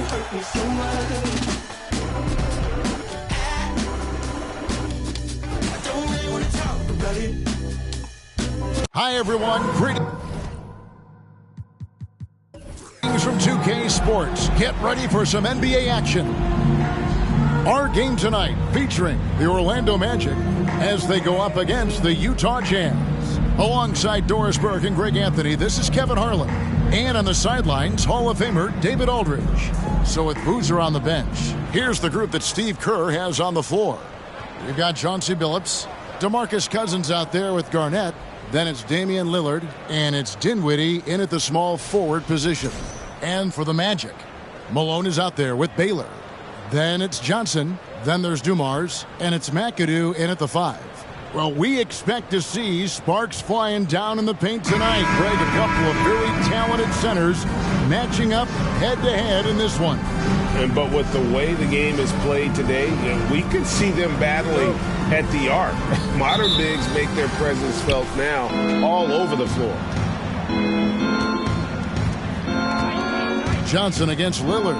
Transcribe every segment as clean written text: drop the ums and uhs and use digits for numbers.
hurt me so much. I don't really want to talk about it. Hi, everyone. Greetings from 2K Sports. Get ready for some NBA action. Our game tonight featuring the Orlando Magic as they go up against the Utah Jazz. Alongside Doris Burke and Greg Anthony, this is Kevin Harlan. And on the sidelines, Hall of Famer David Aldridge. So with Boozer on the bench, here's the group that Steve Kerr has on the floor. We've got Chauncey Billups, DeMarcus Cousins out there with Garnett. Then it's Damian Lillard, and it's Dinwiddie in at the small forward position. And for the Magic, Malone is out there with Baylor. Then it's Johnson, then there's Dumars, and it's McAdoo in at the 5. Well, we expect to see sparks flying down in the paint tonight. Greg, a couple of very talented centers matching up head-to-head in this one. But with the way the game is played today, we could see them battling at the arc. Modern bigs make their presence felt now all over the floor. Johnson against Lillard.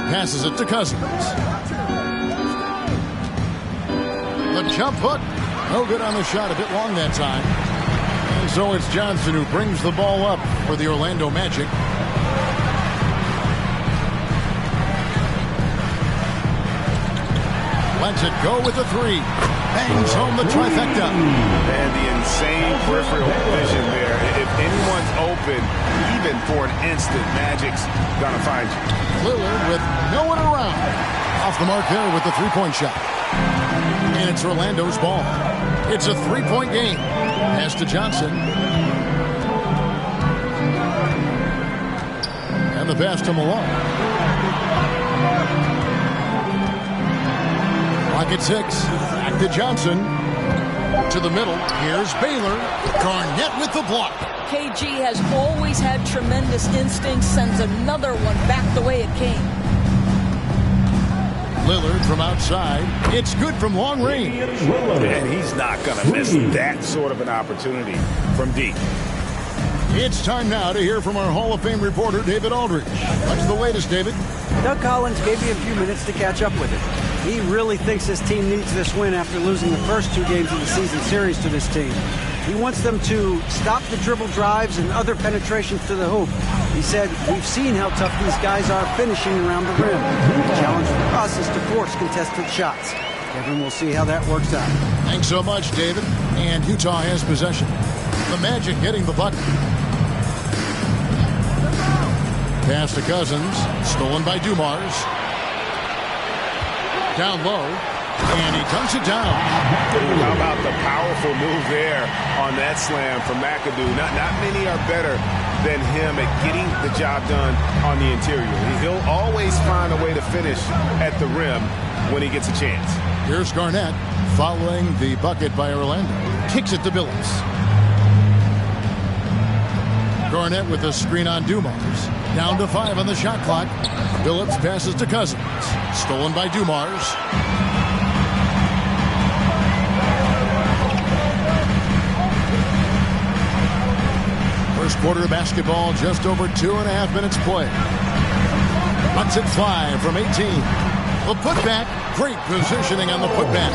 Passes it to Cousins. The jump hook. No good on the shot. A bit long that time. And so it's Johnson who brings the ball up for the Orlando Magic. Lets it go with the 3. Bangs home the trifecta. And the insane peripheral vision there. If anyone's open, even for an instant, Magic's gonna find you. Lillard with no one around. Off the mark there with the three-point shot. And it's Orlando's ball. It's a three-point game. Pass to Johnson. And the pass to Malone. Rocket 6. Back to Johnson. To the middle. Here's Baylor. Garnett with the block. KG has always had tremendous instincts. Sends another one back the way it came. Lillard from outside. It's good from long range. And he's not going to miss that sort of an opportunity from deep. It's time now to hear from our Hall of Fame reporter, David Aldridge. What's the latest, David? Doug Collins gave me a few minutes to catch up with it. He really thinks his team needs this win after losing the first 2 games of the season series to this team. He wants them to stop the dribble drives and other penetrations to the hoop. He said, we've seen how tough these guys are finishing around the rim. The challenge for us is to force contested shots. Kevin, we'll see how that works out. Thanks so much, David. And Utah has possession. The Magic getting the bucket. Pass to Cousins. Stolen by Dumars. Down low. And he dunks it down. How about the powerful move there on that slam from McAdoo? Not many are better than him at getting the job done on the interior. He'll always find a way to finish at the rim when he gets a chance. Here's Garnett following the bucket by Orlando. Kicks it to Billups. Garnett with a screen on Dumars. Down to 5 on the shot clock. Billups passes to Cousins. Stolen by Dumars. First quarter of basketball, just over 2.5 minutes play. Lets it fly from 18. The putback, great positioning on the putback.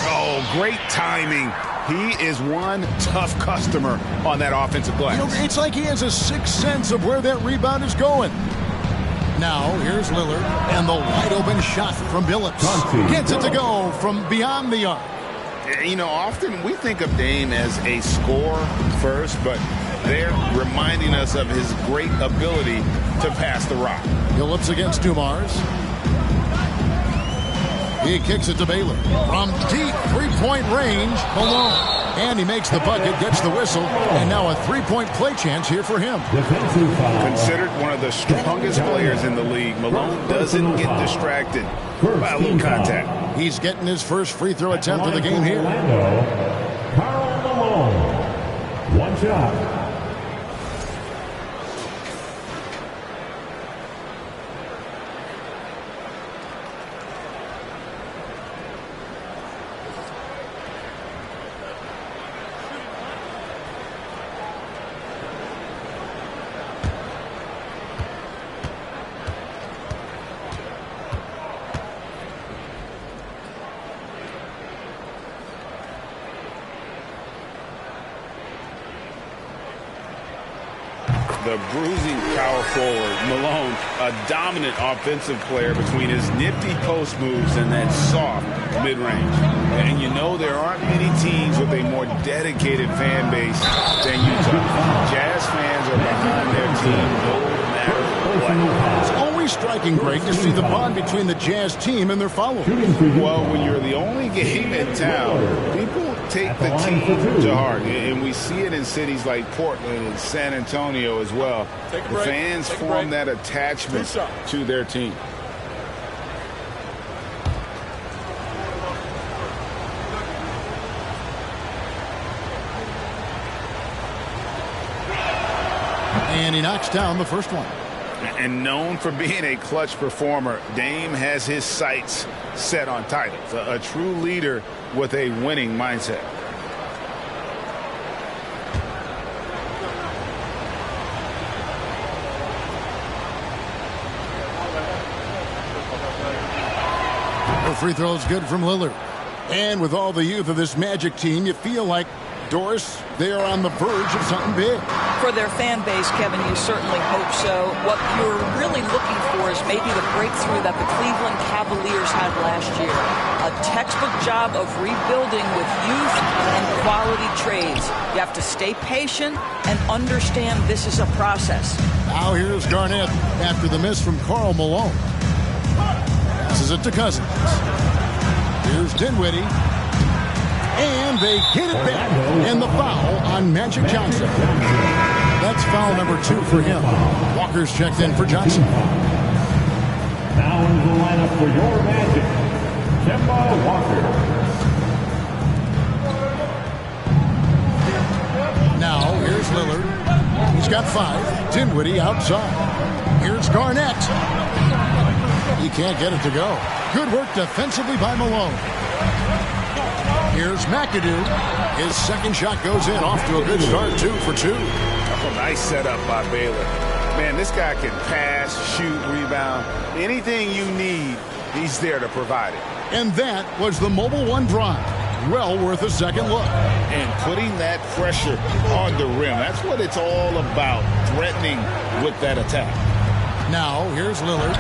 Oh, great timing. He is one tough customer on that offensive glass. You know, it's like he has a sixth sense of where that rebound is going. Now, here's Lillard, and the wide-open shot from Billups. Gets it to go from beyond the arc. You know, often we think of Dame as a scorer first, but they're reminding us of his great ability to pass the rock. Billups against Dumars. He kicks it to Baylor. From deep three-point range, Malone. And he makes the bucket, gets the whistle, and now a three-point play chance here for him. Considered one of the strongest players in the league, Malone doesn't get distracted by a little contact. He's getting his first free throw attempt of the game here. Karl Malone. One shot. the bruising power forward. Malone, a dominant offensive player between his nifty post moves and that soft mid-range. And you know there aren't many teams with a more dedicated fan base than Utah. Jazz fans are behind their team no matter what. It's always striking, Greg, to see the bond between the Jazz team and their followers. Well, when you're the only game in town, people take the team to heart. And we see it in cities like Portland and San Antonio as well. The fans form that attachment to their team. And he knocks down the first one. And known for being a clutch performer, Dame has his sights set on titles. A true leader with a winning mindset. The free throw is good from Lillard. And with all the youth of this Magic team, you feel like, Doris, they are on the verge of something big. For their fan base, Kevin, you certainly hope so. What you're really looking for is maybe the breakthrough that the Cleveland Cavaliers had last year. A textbook job of rebuilding with youth and quality trades. You have to stay patient and understand this is a process. Now here's Garnett after the miss from Karl Malone. Passes it to Cousins. Here's Dinwiddie. And they get it back. And the foul on Magic Johnson. That's foul number 2 for him. Walker's checked in for Johnson. Now in the lineup for your Magic, Kemba Walker. Now here's Lillard. He's got 5. Dinwiddie outside. Here's Garnett. He can't get it to go. Good work defensively by Malone. Here's McAdoo. His second shot goes in, off to a good start, 2 for 2. Oh, nice setup by Baylor. Man, this guy can pass, shoot, rebound. Anything you need, he's there to provide it. And that was the Mobile One drive. Well worth a second look. And putting that pressure on the rim, that's what it's all about, threatening with that attack. Now, here's Lillard.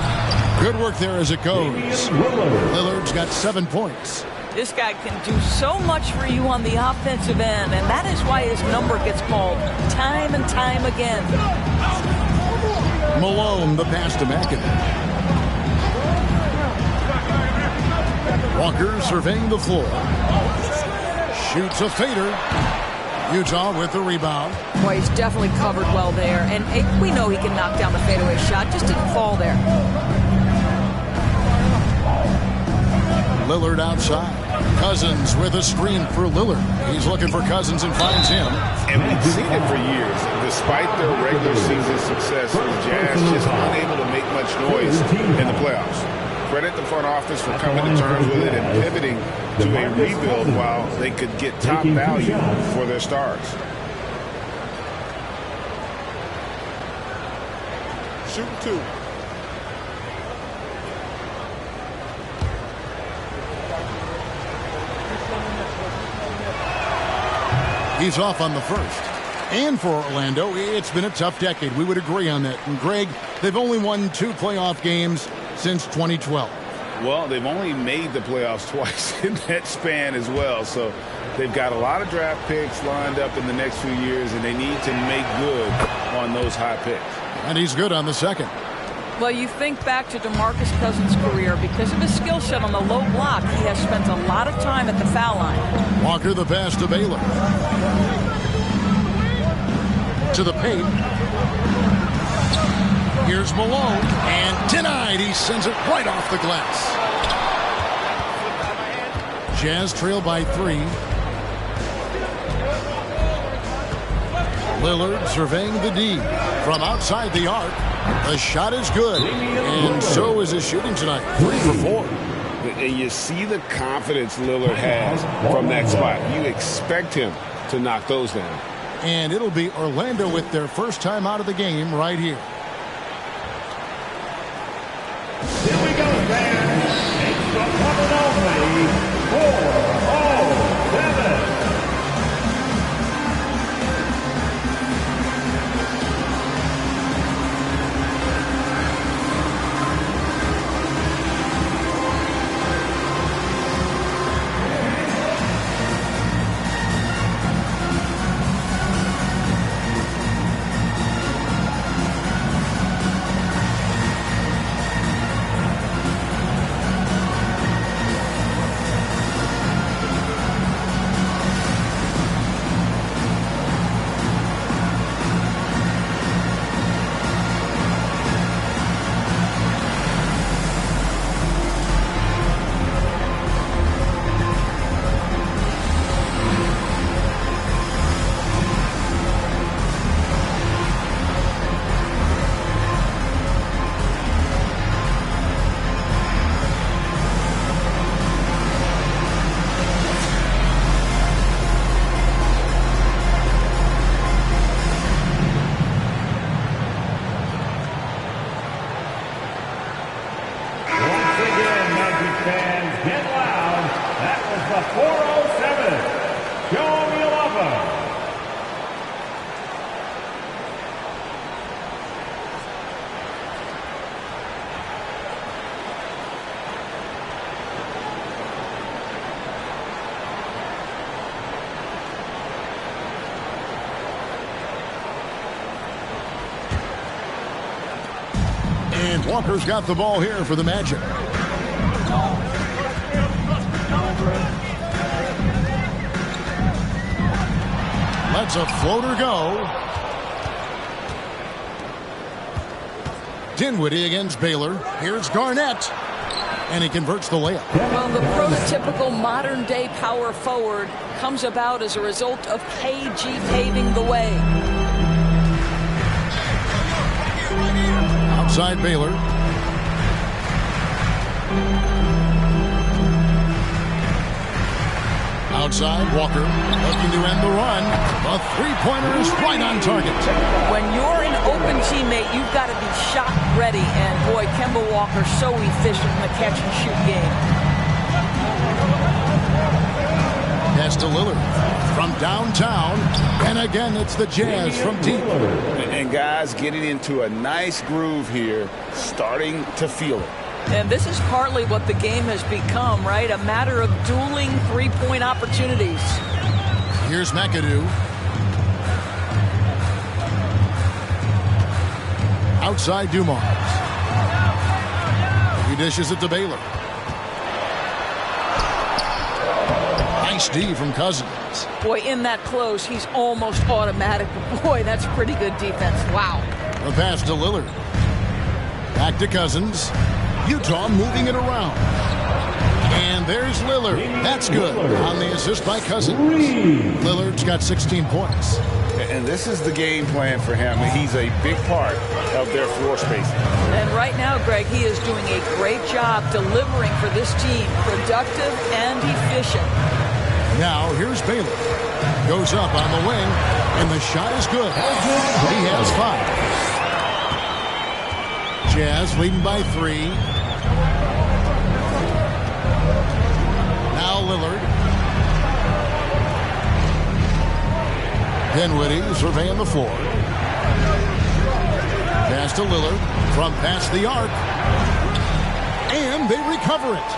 Good work there as it goes. Lillard's got 7 points. This guy can do so much for you on the offensive end, and that is why his number gets called time and time again. Malone, the pass to McAdoo. Walker surveying the floor. Shoots a fader. Utah with the rebound. Boy, he's definitely covered well there, and we know he can knock down the fadeaway shot, just didn't fall there. Lillard outside. Cousins with a screen for Lillard. He's looking for Cousins and finds him. And we've seen it for years. Despite their regular season success, the Jazz just unable to make much noise in the playoffs. Credit the front office for coming to terms with it and pivoting to a rebuild while they could get top value for their stars. Shooting 2. He's off on the first. And for Orlando, it's been a tough decade. We would agree on that. And Greg, they've only won 2 playoff games since 2012. Well, they've only made the playoffs twice in that span as well. So they've got a lot of draft picks lined up in the next few years, and they need to make good on those high picks. And he's good on the second. Well, you think back to DeMarcus Cousins' career. Because of his skill set on the low block, he has spent a lot of time at the foul line. Walker the pass to Baylor. To the paint. Here's Malone. And denied. He sends it right off the glass. Jazz trail by 3. Lillard surveying the D. From outside the arc. The shot is good. And so is his shooting tonight. 3 for 4. And you see the confidence Lillard has from that spot. You expect him to knock those down. And it'll be Orlando with their first time out of the game right here. Here we go, fans. It's the one and only 4-0-7. fans, get loud. That was the 407. Show me 11. And Walker's got the ball here for the Magic. Lets a floater go. Dinwiddie against Baylor. Here's Garnett. And he converts the layup. Well, the prototypical modern-day power forward comes about as a result of KG paving the way. Outside Baylor. Outside Walker, looking to end the run. The three-pointer is right on target. When you're an open teammate, you've got to be shot ready. And boy, Kemba Walker so efficient in the catch-and-shoot game. Pass to Lillard from downtown. And again, it's the Jazz from deep. And guys getting into a nice groove here, starting to feel it. And this is partly what the game has become, right? A matter of dueling three-point opportunities. Here's McAdoo. Outside Dumars. He dishes it to Baylor. Nice D from Cousins. Boy, in that close, he's almost automatic. But boy, that's pretty good defense. Wow. The pass to Lillard. Back to Cousins. Utah moving it around. And there's Lillard. That's good on the assist by Cousins. Lillard's got 16 points. And this is the game plan for him. He's a big part of their floor spacing. And right now, Greg, he is doing a great job delivering for this team. Productive and efficient. Now, here's Baylor. Goes up on the wing, and the shot is good. He has 5. Jazz leading by 3. Now Lillard. Dinwiddie surveying the floor. Pass to Lillard from past the arc. And they recover it.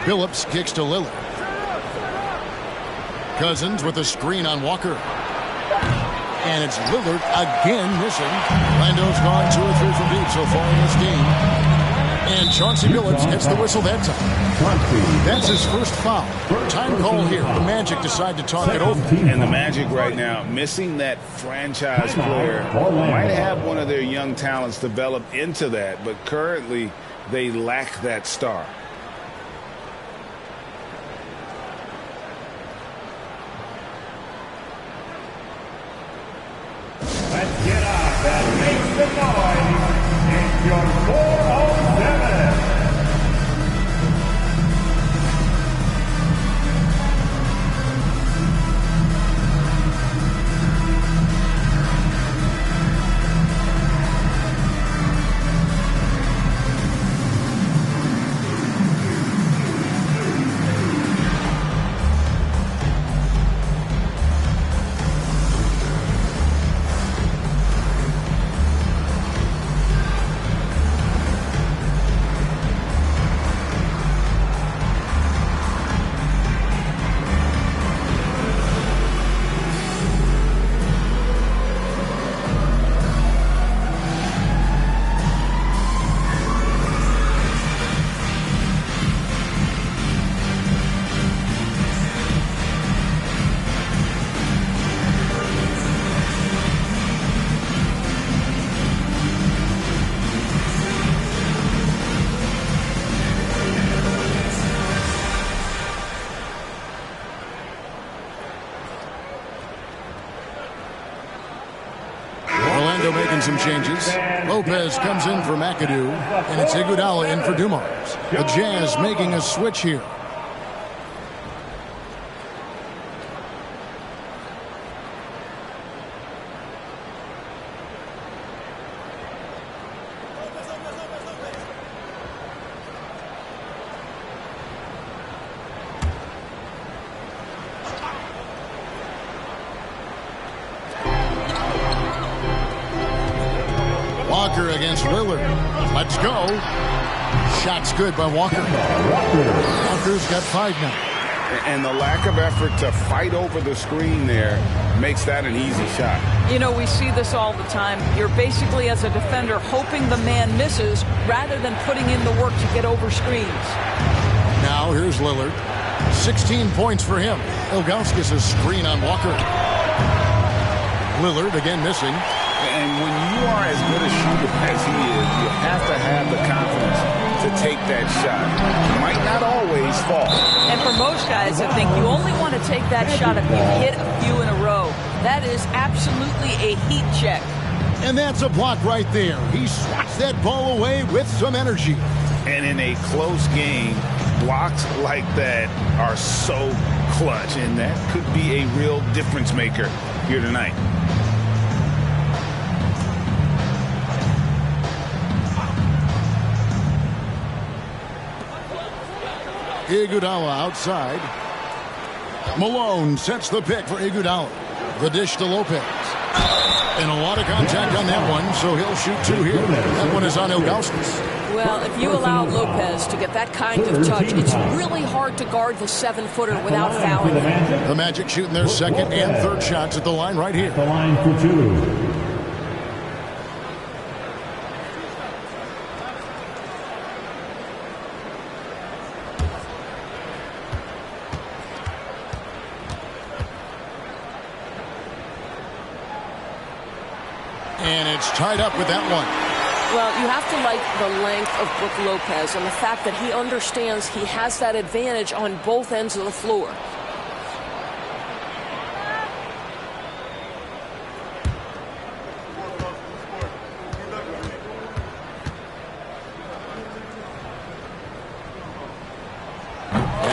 Phillips kicks to Lillard. Cousins with a screen on Walker. And it's Lillard again missing. Lando's gone 2 or 3 from deep so far in this game. And Chauncey Billups gets the whistle that time. That's his first foul. Time call here. The Magic decide to talk it over. And the Magic right now, missing that franchise player, might have one of their young talents develop into that, but currently they lack that star. Let's get up and make the noise. It's your 407. Making some changes. Lopez comes in for McAdoo, and it's Iguodala in for Dumars. The Jazz making a switch here. Walker against Lillard. Let's go. Shot's good by Walker. Walker's got 5 now. And the lack of effort to fight over the screen there makes that an easy shot. You know, we see this all the time. You're basically, as a defender, hoping the man misses rather than putting in the work to get over screens. Now here's Lillard. 16 points for him. Ilgauskas' screen on Walker. Lillard again missing. And when you are as good a shooter as he is, you have to have the confidence to take that shot. It might not always fall. And for most guys, I think you only want to take that shot if you hit a few in a row. That is absolutely a heat check. And that's a block right there. He swats that ball away with some energy. And in a close game, blocks like that are so clutch, and that could be a real difference maker here tonight. Iguodala outside. Malone sets the pick for Iguodala. The dish to Lopez. And a lot of contact on that one, so he'll shoot 2 here. That one is on Ilgauskas. Well, if you allow Lopez to get that kind of touch, it's really hard to guard the 7-footer without fouling him. The Magic shooting their second and third shots at the line right here. The line for 2. And it's tied up with that one. Well, you have to like the length of Brook Lopez and the fact that he understands he has that advantage on both ends of the floor.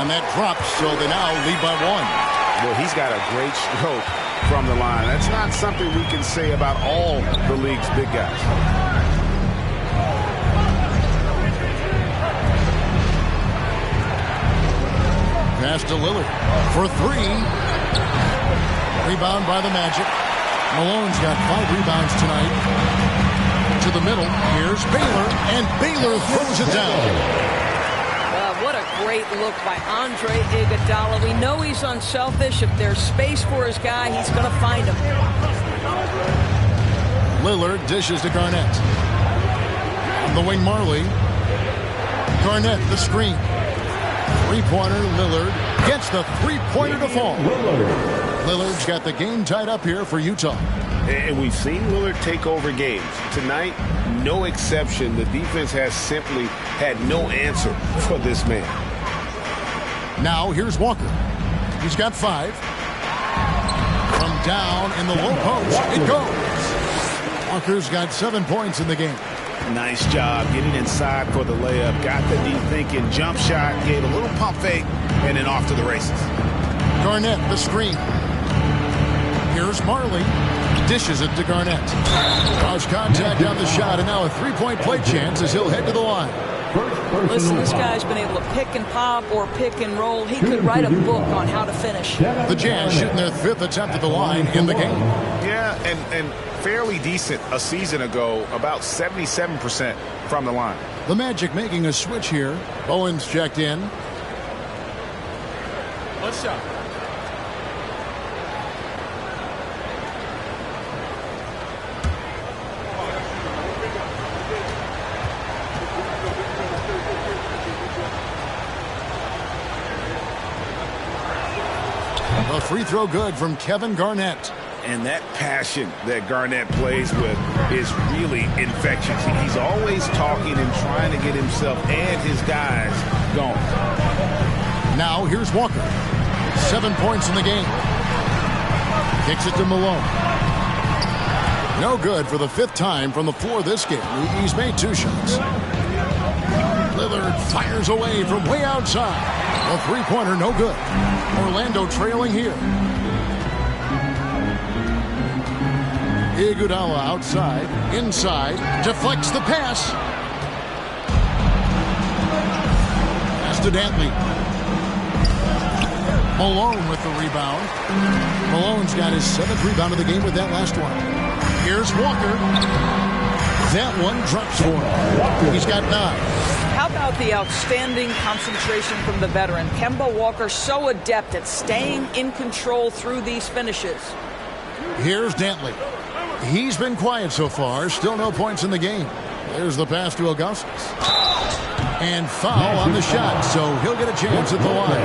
And that drops, so they now lead by 1. Well, he's got a great stroke from the line. That's not something we can say about all the league's big guys. Pass to Lillard for 3. Rebound by the Magic. Malone's got 5 rebounds tonight. To the middle. Here's Baylor, and Baylor throws it down. What a great look by Andre Iguodala. We know he's unselfish. If there's space for his guy, he's going to find him. Lillard dishes to Garnett. On the wing, Marley. Garnett, the screen. 3-pointer, Lillard gets the 3-pointer to fall. Lillard's got the game tied up here for Utah. And we've seen Lillard take over games. Tonight, no exception. The defense has simply had no answer for this man. Now here's Walker. He's got 5. From down in the low post, it goes. Walker's got 7 points in the game. Nice job getting inside for the layup. Got the deep thinking jump shot, gave a little pump fake, and then off to the races. Garnett, the screen. Here's Marley. Dishes it to Garnett. Draws contact on the shot, and now a 3-point play chance as he'll head to the line. Listen, this guy's been able to pick and pop or pick and roll. He could write a book on how to finish. The Jazz shooting their 5th attempt at the line in the game. Yeah, and fairly decent a season ago, about 77% from the line. The Magic making a switch here. Bowen's checked in. What's up? A free throw good from Kevin Garnett. And that passion that Garnett plays with is really infectious. He's always talking and trying to get himself and his guys going. Now here's Walker. 7 points in the game. Kicks it to Malone. No good for the 5th time from the floor this game. He's made 2 shots. Lillard fires away from way outside. A 3-pointer, no good. Orlando trailing here. Iguodala outside, inside, deflects the pass. Pass to Dantley. Malone with the rebound. Malone's got his 7th rebound of the game with that last one. Here's Walker. That one drops for him. He's got 9. How about the outstanding concentration from the veteran? Kemba Walker so adept at staying in control through these finishes. Here's Dantley. He's been quiet so far. Still no points in the game. There's the pass to Augustus. And foul on the shot, so he'll get a chance at the line.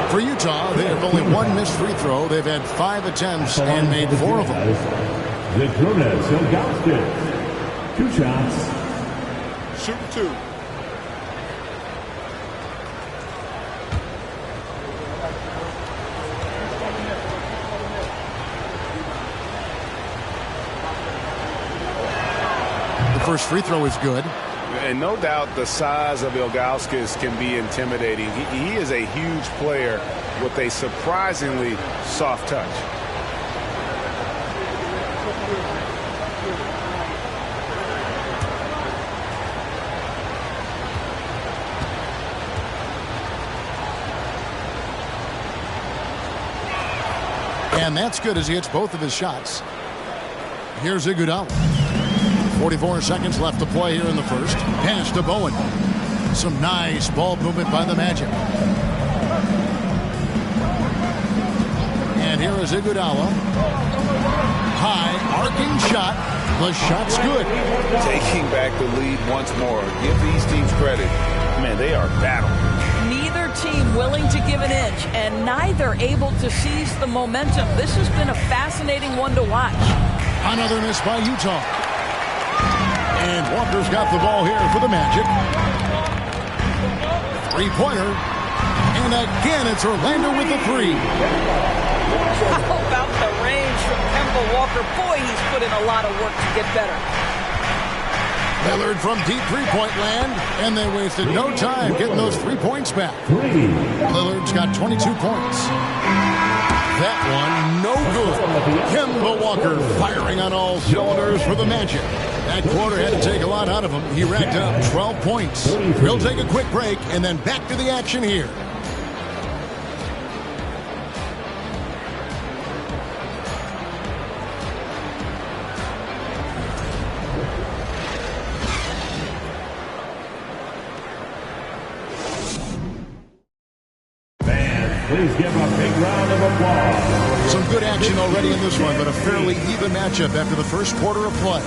For Utah, they have only 1 missed free throw. They've had 5 attempts and made 4 of them. Augustus. 2 shots. Shoot 2. The first free throw is good. And no doubt the size of Ilgauskas can be intimidating. He is a huge player with a surprisingly soft touch. And that's good as he hits both of his shots. Here's Iguodala. 44 seconds left to play here in the first. Pass to Bowen. Some nice ball movement by the Magic. And here is Iguodala. High, arcing shot. The shot's good. Taking back the lead once more. Give these teams credit. Man, they are battling. Neither team willing to give an inch, and neither able to seize the momentum. This has been a fascinating one to watch. Another miss by Utah. And Walker's got the ball here for the Magic. 3-pointer. And again, it's Orlando with the 3. How about the range from Kemba Walker? Boy, he's put in a lot of work to get better. Lillard from deep three-point land, and they wasted no time getting those 3 points back. Lillard's got 22 points. That one, no good. Kemba Walker firing on all cylinders for the Magic. That quarter had to take a lot out of him. He racked up 12 points. We'll take a quick break and then back to the action here. Please give a big round of applause. Some good action already in this one, but a fairly even matchup after the first quarter of play.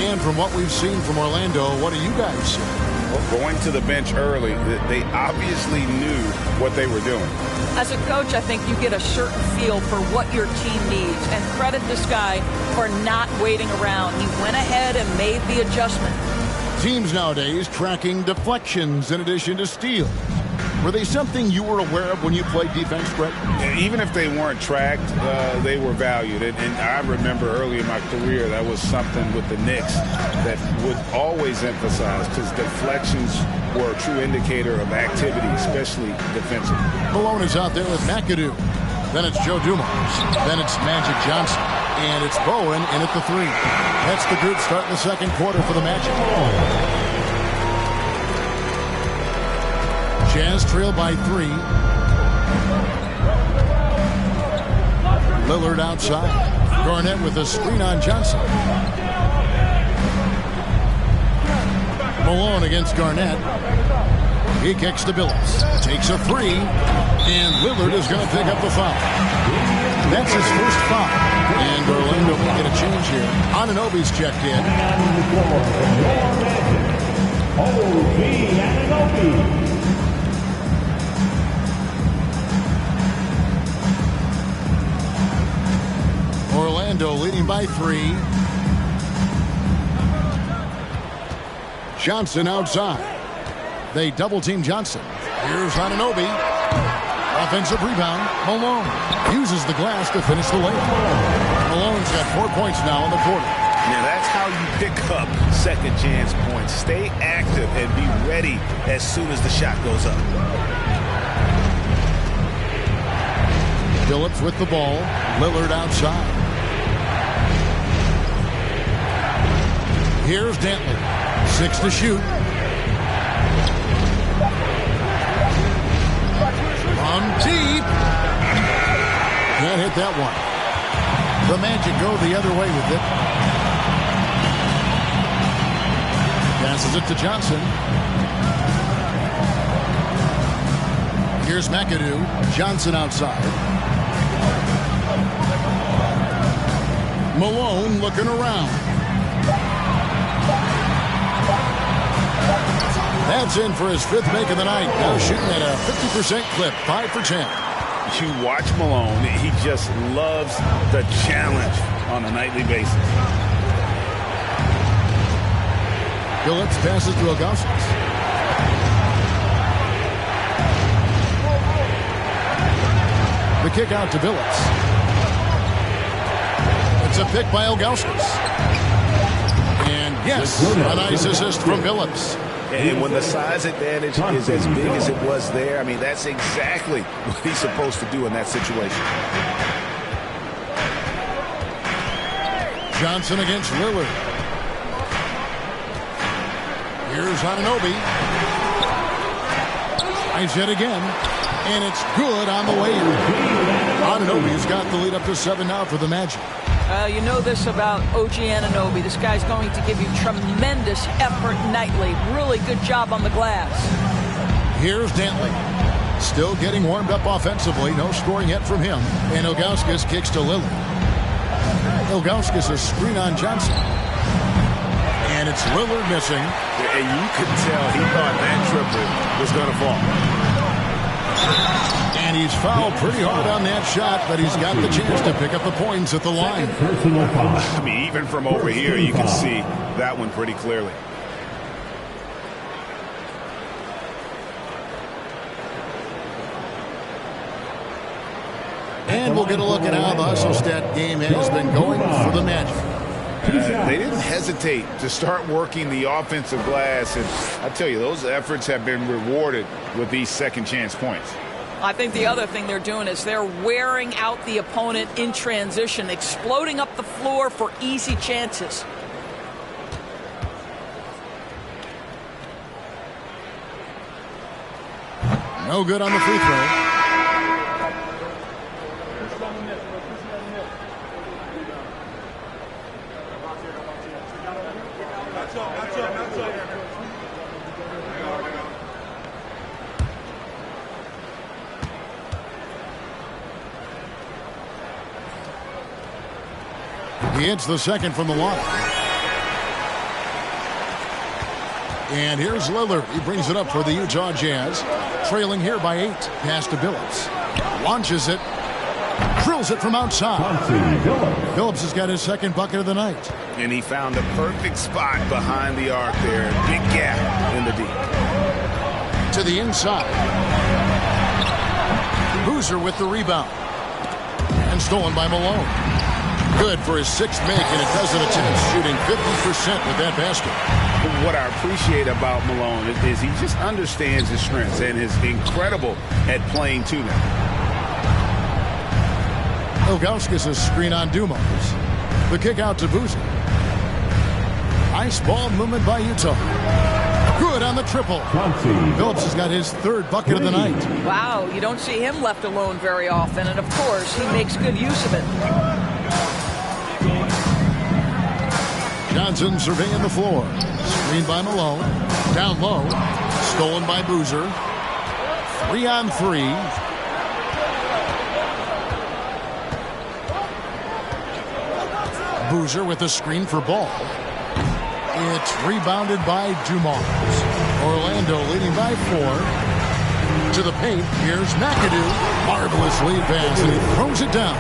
And from what we've seen from Orlando, what do you guys see? Well, going to the bench early, they obviously knew what they were doing. As a coach, I think you get a certain feel for what your team needs. And credit this guy for not waiting around. He went ahead and made the adjustment. Teams nowadays tracking deflections in addition to steals. Were they something you were aware of when you played defense, Brett? Even if they weren't tracked, they were valued. And I remember early in my career, that was something with the Knicks that would always emphasize, because deflections were a true indicator of activity, especially defensively. Malone is out there with McAdoo. Then it's Joe Dumars. Then it's Magic Johnson. And it's Bowen in at the 3. That's the group starting the second quarter for the Magic. Jazz trail by 3. Lillard outside. Garnett with a screen on Johnson. Malone against Garnett. He kicks to Billups. Takes a 3. And Lillard is going to pick up the foul. That's his first foul. And Orlando will get a change here. Anunoby's checked in. Anunoby. Orlando leading by 3. Johnson outside. They double-team Johnson. Here's Anunoby. Offensive rebound. Malone uses the glass to finish the layup. Malone's got 4 points now in the quarter. Now that's how you pick up second chance points. Stay active and be ready as soon as the shot goes up. Billups with the ball. Lillard outside. Here's Dantley. 6 to shoot. From deep. Can't hit that one. The Magic go the other way with it. Passes it to Johnson. Here's McAdoo. Johnson outside. Malone looking around. That's in for his 5th make of the night. Now shooting at a 50% clip, 5 for 10. You watch Malone, he just loves the challenge on a nightly basis. Phillips passes to Augustus. The kick out to Phillips. It's a pick by Augustus. And yes, a nice assist from Phillips. And when the size advantage is as big as it was there, I mean, that's exactly what he's supposed to do in that situation. Johnson against Lillard. Here's Anunoby. Tries yet again. And it's good on the way in. Anunoby's got the lead up to 7 now for the Magic. You know this about OG Anunoby. This guy's going to give you tremendous effort nightly. Really good job on the glass. Here's Dantley. Still getting warmed up offensively. No scoring yet from him. And Ilgauskas kicks to Lillard. Ilgauskas a screen on Johnson. And it's Lillard missing. And you could tell he thought that triple was going to fall. And he's fouled pretty hard on that shot, but he's got the chance to pick up the points at the line. I mean, even from over here, you can see that one pretty clearly. And we'll get a look at how the hustle stat game has been going for the Magic. They didn't hesitate to start working the offensive glass, and I tell you, those efforts have been rewarded with these second chance points. I think the other thing they're doing is they're wearing out the opponent in transition, exploding up the floor for easy chances. No good on the free throw. He hits the second from the line. And here's Lillard. He brings it up for the Utah Jazz. Trailing here by 8. Pass to Phillips. Launches it. Drills it from outside. Phillips has got his second bucket of the night. And he found the perfect spot behind the arc there. Big gap in the deep. To the inside. Boozer with the rebound. And stolen by Malone. Good for his 6th make, and it does an attempt, shooting 50% with that basket. What I appreciate about Malone is he just understands his strengths and is incredible at playing to them. Ilgauskas a screen on Dumars. The kick out to Boozer. Nice ball movement by Utah. Good on the triple. Phillips has got his 3rd bucket of the night. Wow, you don't see him left alone very often, and of course, he makes good use of it. Johnson surveying the floor. Screened by Malone. Down low. Stolen by Boozer. 3 on 3. Boozer with a screen for Ball. It's rebounded by Dumars. Orlando leading by 4. To the paint. Here's McAdoo. Marvelous lead pass, and he throws it down.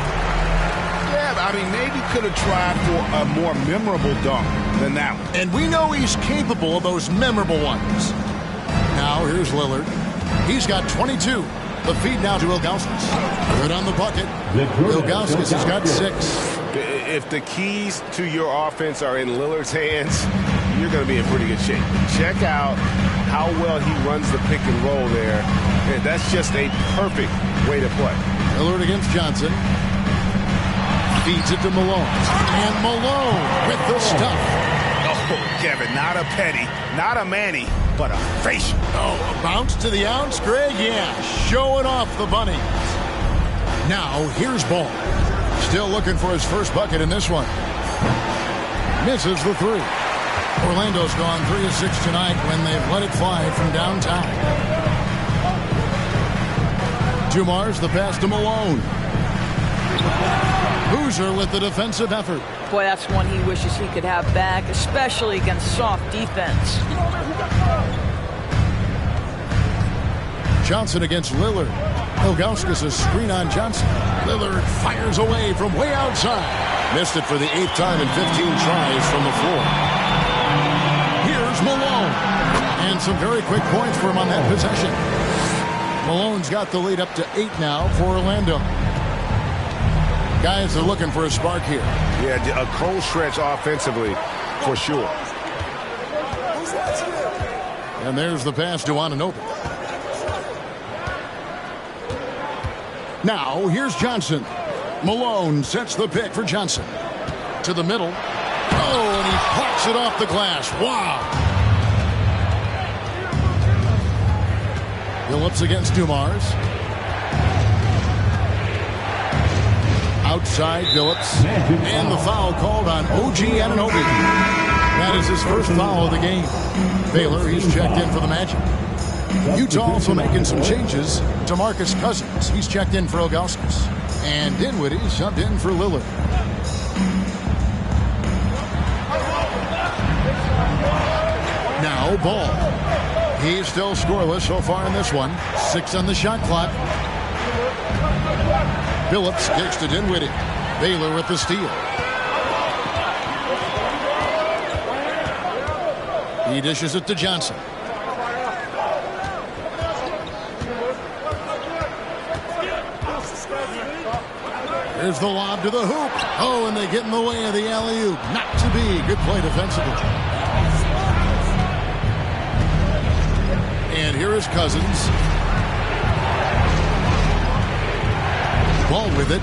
I mean, maybe could have tried for a more memorable dunk than that one. And we know he's capable of those memorable ones. Now, here's Lillard. He's got 22. The feed now to Ilgauskas. Good on the bucket. Ilgauskas has got 6. If the keys to your offense are in Lillard's hands, you're going to be in pretty good shape. Check out how well he runs the pick and roll there. And that's just a perfect way to play. Lillard against Johnson. Feeds it to Malone. And Malone with the stuff. Oh, Kevin, not a Petty, not a Manny, but a facial. Oh, a bounce to the ounce, Greg? Yeah, showing off the bunny. Now, here's Ball. Still looking for his first bucket in this one. Misses the 3. Orlando's gone 3 of 6 tonight when they've let it fly from downtown. Dumars, the pass to Malone. Boozer with the defensive effort. Boy, that's one he wishes he could have back, especially against soft defense. Johnson against Lillard. Ilgauskas a screen on Johnson. Lillard fires away from way outside. Missed it for the 8th time in 15 tries from the floor. Here's Malone. And some very quick points for him on that possession. Malone's got the lead up to 8 now for Orlando. Guys are looking for a spark here. Yeah, a cold stretch offensively for sure. And there's the pass to Anunoby. Now, here's Johnson. Malone sets the pick for Johnson. To the middle. Oh, and he pops it off the glass. Wow. Phillips against Dumars. Outside Phillips. And the foul called on OG Anunoby. That is his first foul of the game. Baylor, he's checked in for the Magic. Utah also making some changes. DeMarcus Cousins, he's checked in for Ilgauskas. And Dinwiddie subbed in for Lillard. Now Ball. He's still scoreless so far in this one. 6 on the shot clock. Phillips kicks to Dinwiddie. Baylor with the steal. He dishes it to Johnson. Here's the lob to the hoop. Oh, and they get in the way of the alley-oop. Not to be. Good play defensively. And here is Cousins. Ball with it.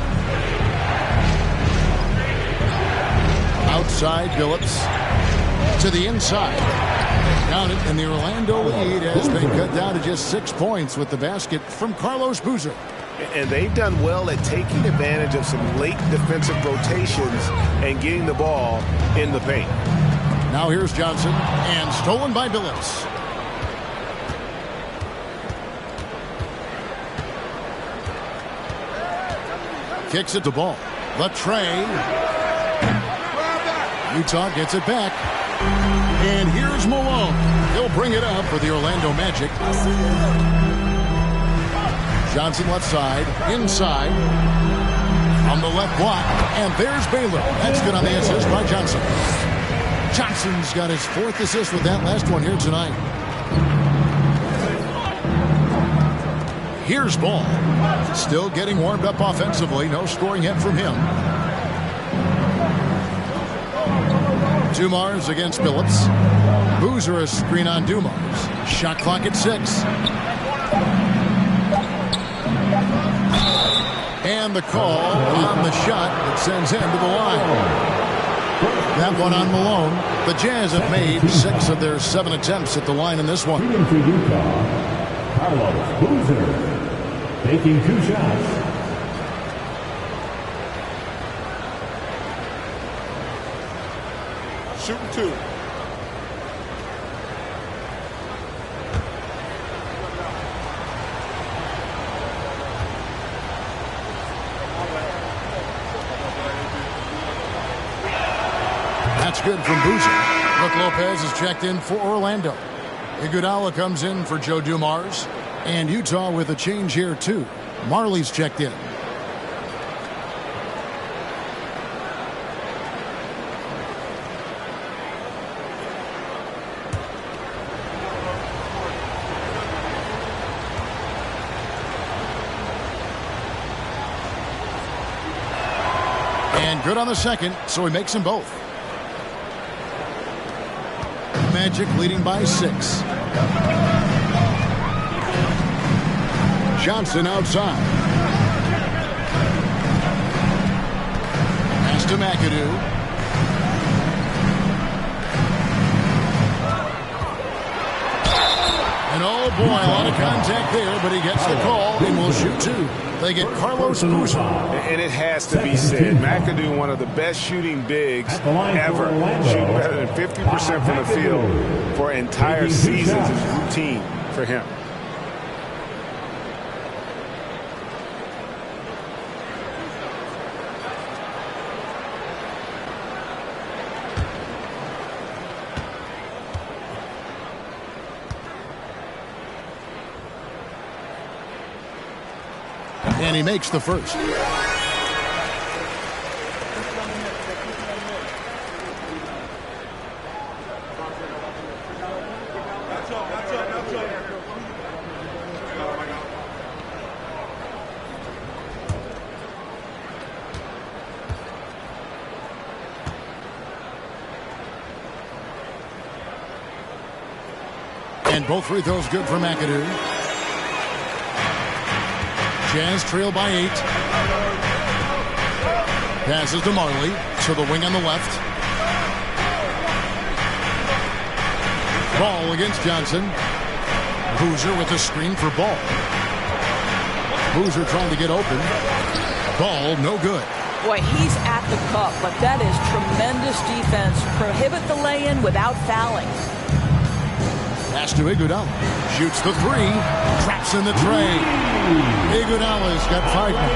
Outside Phillips. To the inside. Count it, and the Orlando lead has been cut down to just 6 points with the basket from Carlos Boozer. And they've done well at taking advantage of some late defensive rotations and getting the ball in the paint. Now here's Johnson, and stolen by Billups. Kicks it to Ball. The tray. Utah gets it back. And here's Malone. He'll bring it up for the Orlando Magic. Johnson left side, inside, on the left block, and there's Baylor. That's good on the assist by Johnson. Johnson's got his 4th assist with that last one here tonight. Here's Ball. Still getting warmed up offensively. No scoring yet from him. Dumars against Phillips. Boozer a screen on Dumars. Shot clock at 6. And the call on the shot that sends him to the line. That one on Malone. The Jazz have made 6 of their 7 attempts at the line in this one. Shooting for Utah, Carlos Boozer, taking 2 shots. Shooting 2. That's good from Boozer. Brook Lopez is checked in for Orlando. Iguodala comes in for Joe Dumars. And Utah with a change here, too. Marley's checked in. And good on the second, so he makes them both. Magic leading by 6. Johnson outside. Pass to McAdoo. And oh Boy, a lot of contact there, but he gets the call and will shoot two. They get Carlos Boozer. And it has to be said, McAdoo, one of the best shooting bigs ever. Shooting better than 50% from the field for entire seasons is routine for him. And he makes the first. And both free throws good for McAdoo. Jazz trail by 8. Passes to Marley to the wing on the left. Ball against Johnson. Boozer with the screen for Ball. Boozer trying to get open. Ball no good. Boy, he's at the cup, but that is tremendous defense. Prohibit the lay-in without fouling. Pass to Iguodala. Shoots the three. Traps in the tray. Iguodala's got 5 now.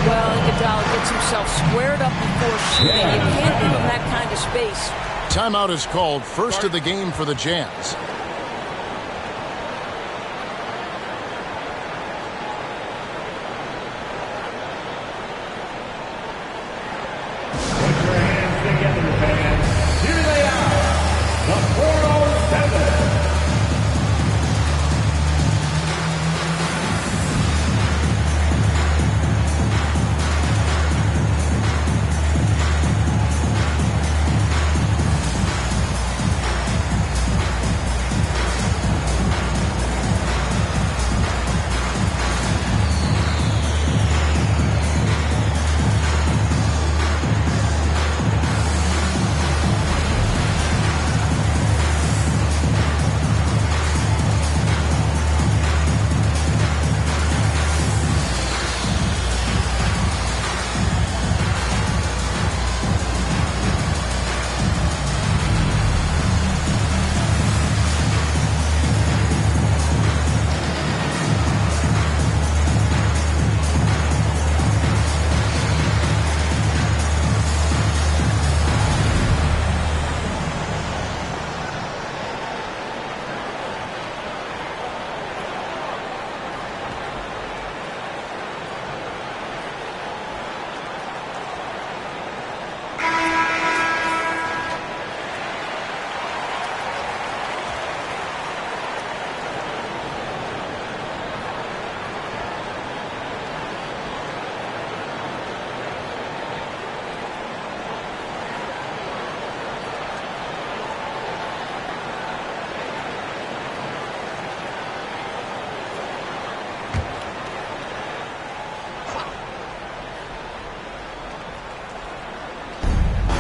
Well, Iguodala gets himself squared up before shooting. You can't give him that kind of space. Timeout is called. First of the game for the Jazz. Put your hands together, fans. Here they are, the 407.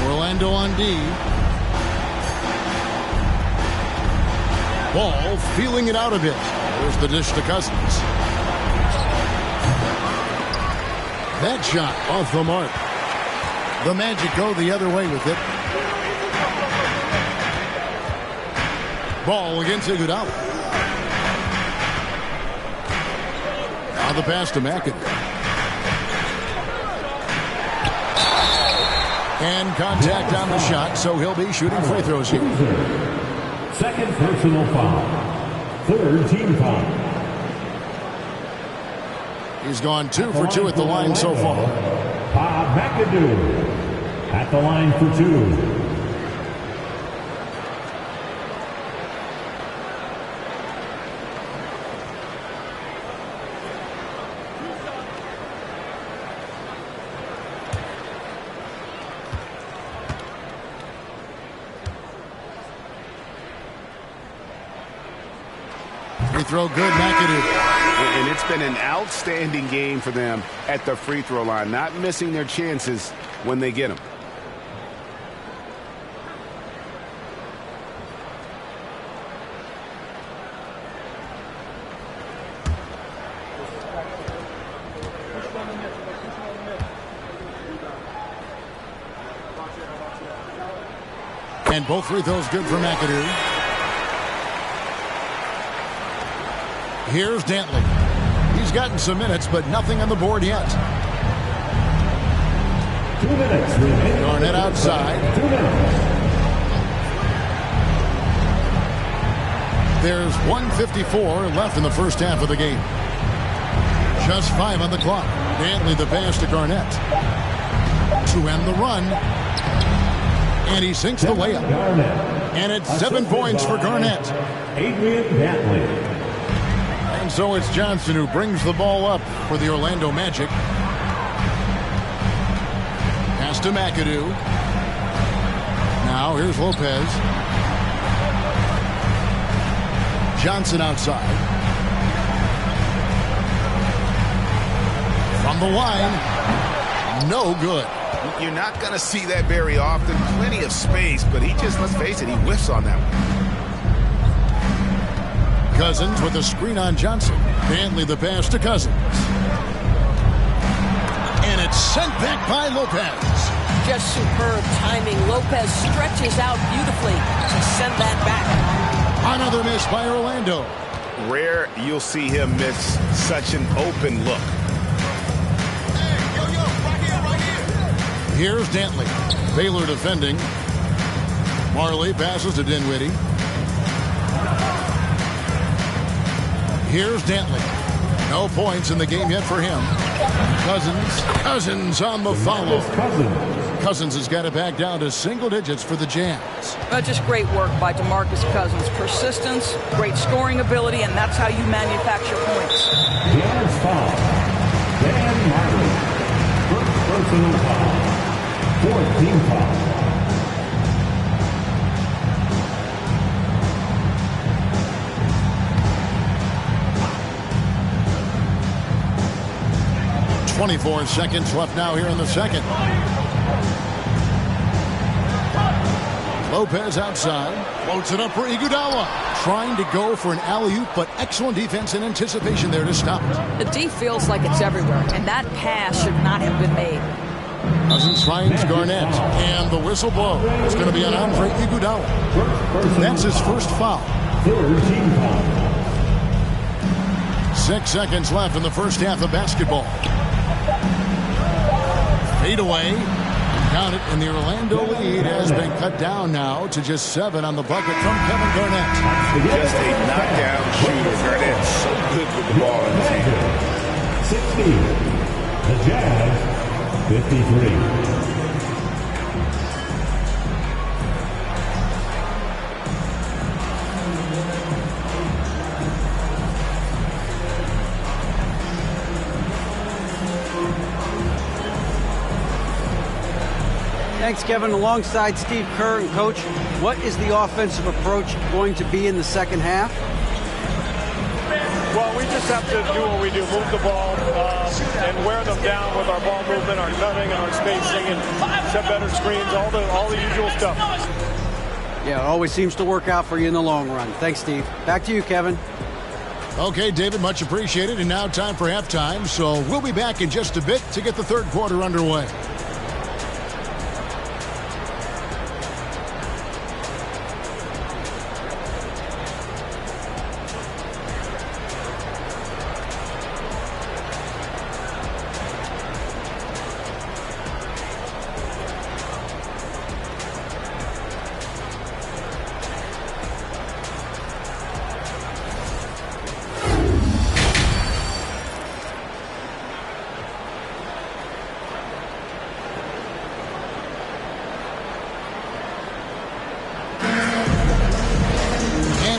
Orlando on D. Ball feeling it out a bit. There's the dish to Cousins. That shot off the mark. The Magic go the other way with it. Ball against Iguodala. Now the pass to McAdoo. And contact on the shot, so he'll be shooting free throws here. Second personal foul. Third team foul. He's gone 2 for 2 at the line so far. Bob McAdoo at the line for 2. Free throw good, McAdoo. And it's been an outstanding game for them at the free throw line, not missing their chances when they get them. And both free throws good for McAdoo. Here's Dantley. He's gotten some minutes, but nothing on the board yet. 2 minutes remaining. Garnett outside. 2 minutes. There's 1:54 left in the first half of the game. Just 5 on the clock. Dantley the pass to Garnett. To end the run. And he sinks the layup. And it's 7 points for Garnett. Adrian Dantley. And so it's Johnson who brings the ball up for the Orlando Magic. Pass to McAdoo. Now here's Lopez. Johnson outside. From the line. No good. You're not going to see that very often. Plenty of space, but he just, let's face it, he whiffs on that one. Cousins with a screen on Johnson. Dantley the pass to Cousins. And it's sent back by Lopez. Just superb timing. Lopez stretches out beautifully to send that back. Another miss by Orlando. Rare you'll see him miss such an open look. Here's Dantley. Baylor defending. Marley passes to Dinwiddie. Here's Dantley. No points in the game yet for him. Cousins on the follow. Cousins has got it back down to single digits for the Jazz. But just great work by DeMarcus Cousins. Persistence, great scoring ability, and that's how you manufacture points. Jazz foul. Dan Marley. First personal foul. 4th team foul. .24 seconds left now here in the second. Lopez outside. Floats it up for Iguodala. Trying to go for an alley-oop, but excellent defense and anticipation there to stop it. The D feels like it's everywhere, and that pass should not have been made. Cousins finds Garnett, and the whistle blows. It's going to be on Andre Iguodala. That's his first foul. 3rd team foul. 6 seconds left in the first half of basketball. Fade away. Count it, and the Orlando lead has been cut down now to just 7 on the bucket from Kevin Garnett. Just a knockdown shooter. Garnett so good with the ball in his hand. 60. The Jazz, 53. Thanks, Kevin. Alongside Steve Kerr and Coach, what is the offensive approach going to be in the second half? Well, we just have to do what we do, move the ball and wear them down with our ball movement, our cutting, and our spacing, and set better screens, all the usual stuff. Yeah, it always seems to work out for you in the long run. Thanks, Steve. Back to you, Kevin. Okay, David, much appreciated. And now time for halftime. So we'll be back in just a bit to get the third quarter underway.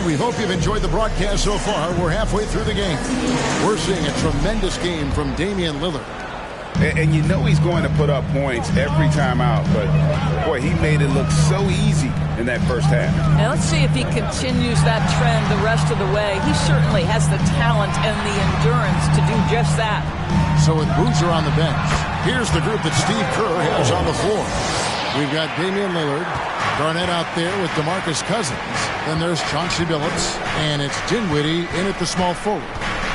We hope you've enjoyed the broadcast so far. We're halfway through the game. We're seeing a tremendous game from Damian Lillard. And you know he's going to put up points every time out, but boy, he made it look so easy in that first half. And let's see if he continues that trend the rest of the way. He certainly has the talent and the endurance to do just that. So with Boozer on the bench, here's the group that Steve Kerr has on the floor. We've got Damian Lillard, Garnett out there with DeMarcus Cousins. Then there's Chauncey Billups, and it's Dinwiddie in at the small forward.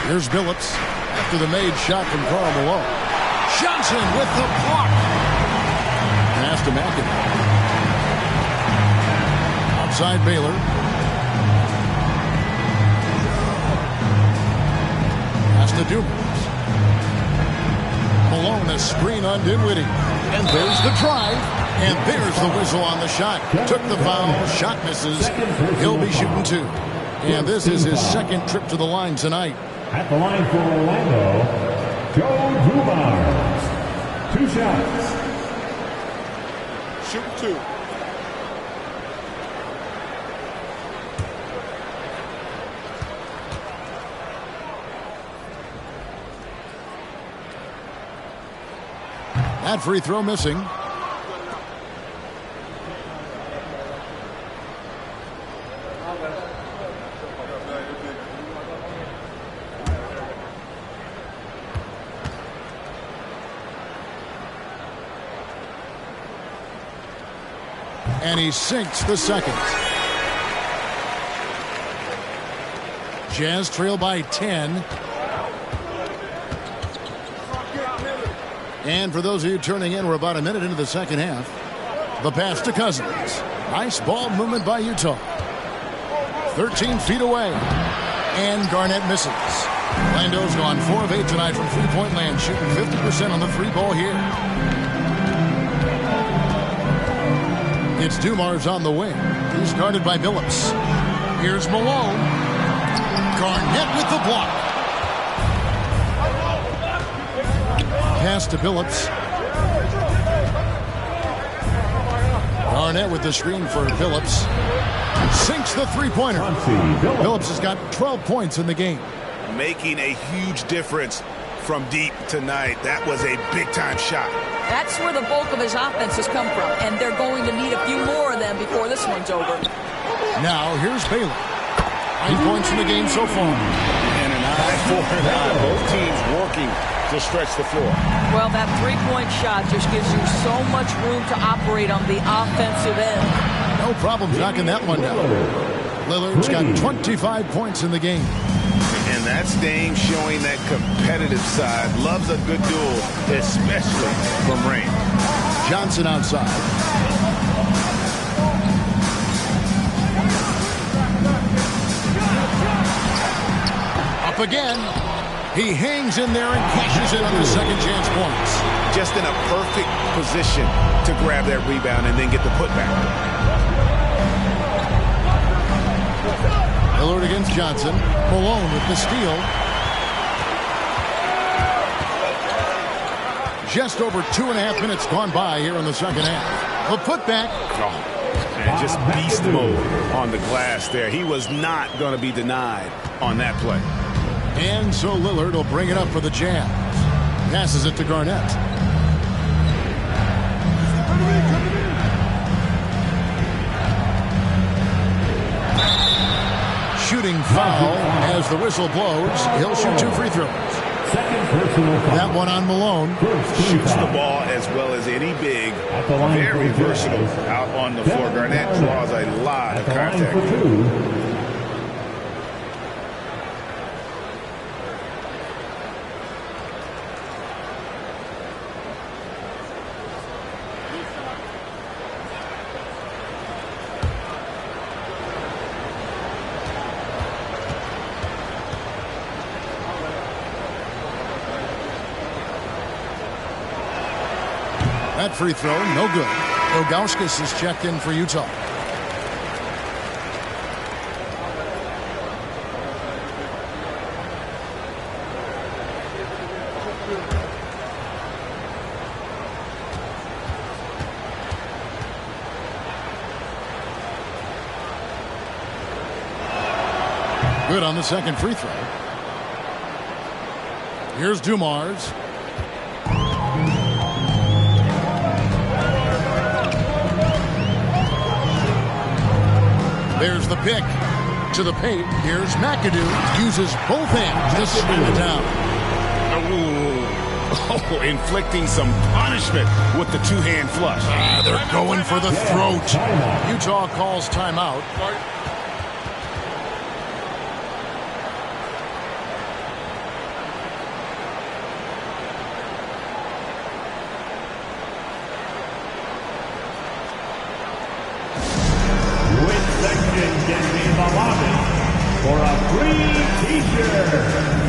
Here's Billups after the made shot from Karl Malone. Johnson with the block. Pass to McAdoo. inside Baylor. Pass to Dumars. Malone, a screen on Dinwiddie. And there's the drive. And there's the whistle on the shot. Took the foul. Shot misses. He'll be shooting 2. And this is his second trip to the line tonight. At the line for Orlando, Joe Dumars. 2 shots. Shoot 2. That free throw missing. And he sinks the second. Jazz trail by 10. And for those of you turning in, we're about a minute into the second half. The pass to Cousins. Nice ball movement by Utah. 13 feet away. And Garnett misses. Orlando's gone 4 of 8 tonight from three-point land, shooting 50% on the 3-ball here. It's Dumars on the wing. He's guarded by Billups. Here's Malone. Garnett with the block. Pass to Billups. Garnett with the screen for Billups. Sinks the three-pointer. Billups has got 12 points in the game. Making a huge difference from deep tonight. That was a big-time shot. That's where the bulk of his offense has come from, and they're going to need a few more of them before this one's over. Now, here's Baylor. 9 points in the game so far. And an eye for an eye. Both teams working to stretch the floor. Well, that three-point shot just gives you so much room to operate on the offensive end. No problem knocking that one down. Lillard's got 25 points in the game. And that's Dame showing that competitive side. Loves a good duel, especially from range. Johnson outside. Up again. He hangs in there and cashes in on the second chance points. Just in a perfect position to grab that rebound and then get the putback. Lillard against Johnson. Malone with the steal. Just over 2.5 minutes gone by here in the second half. The putback. Oh, and just beast mode on the glass there. He was not going to be denied on that play. And so Lillard will bring it up for the Jazz. Passes it to Garnett. Shooting foul as the whistle blows. He'll shoot 2 free throws. That one on Malone. Shoots the ball as well as any big. Very versatile out on the floor. Garnett draws a lot of contact. That free throw, no good. Ilgauskas is checked in for Utah. Good on the second free throw. Here's Dumars. There's the pick to the paint. Here's McAdoo. Uses both hands to spin it down. Oh, inflicting some punishment with the two-hand flush. They're going for the throat. Utah calls timeout. Legend can be in the lobby for a free t-shirt.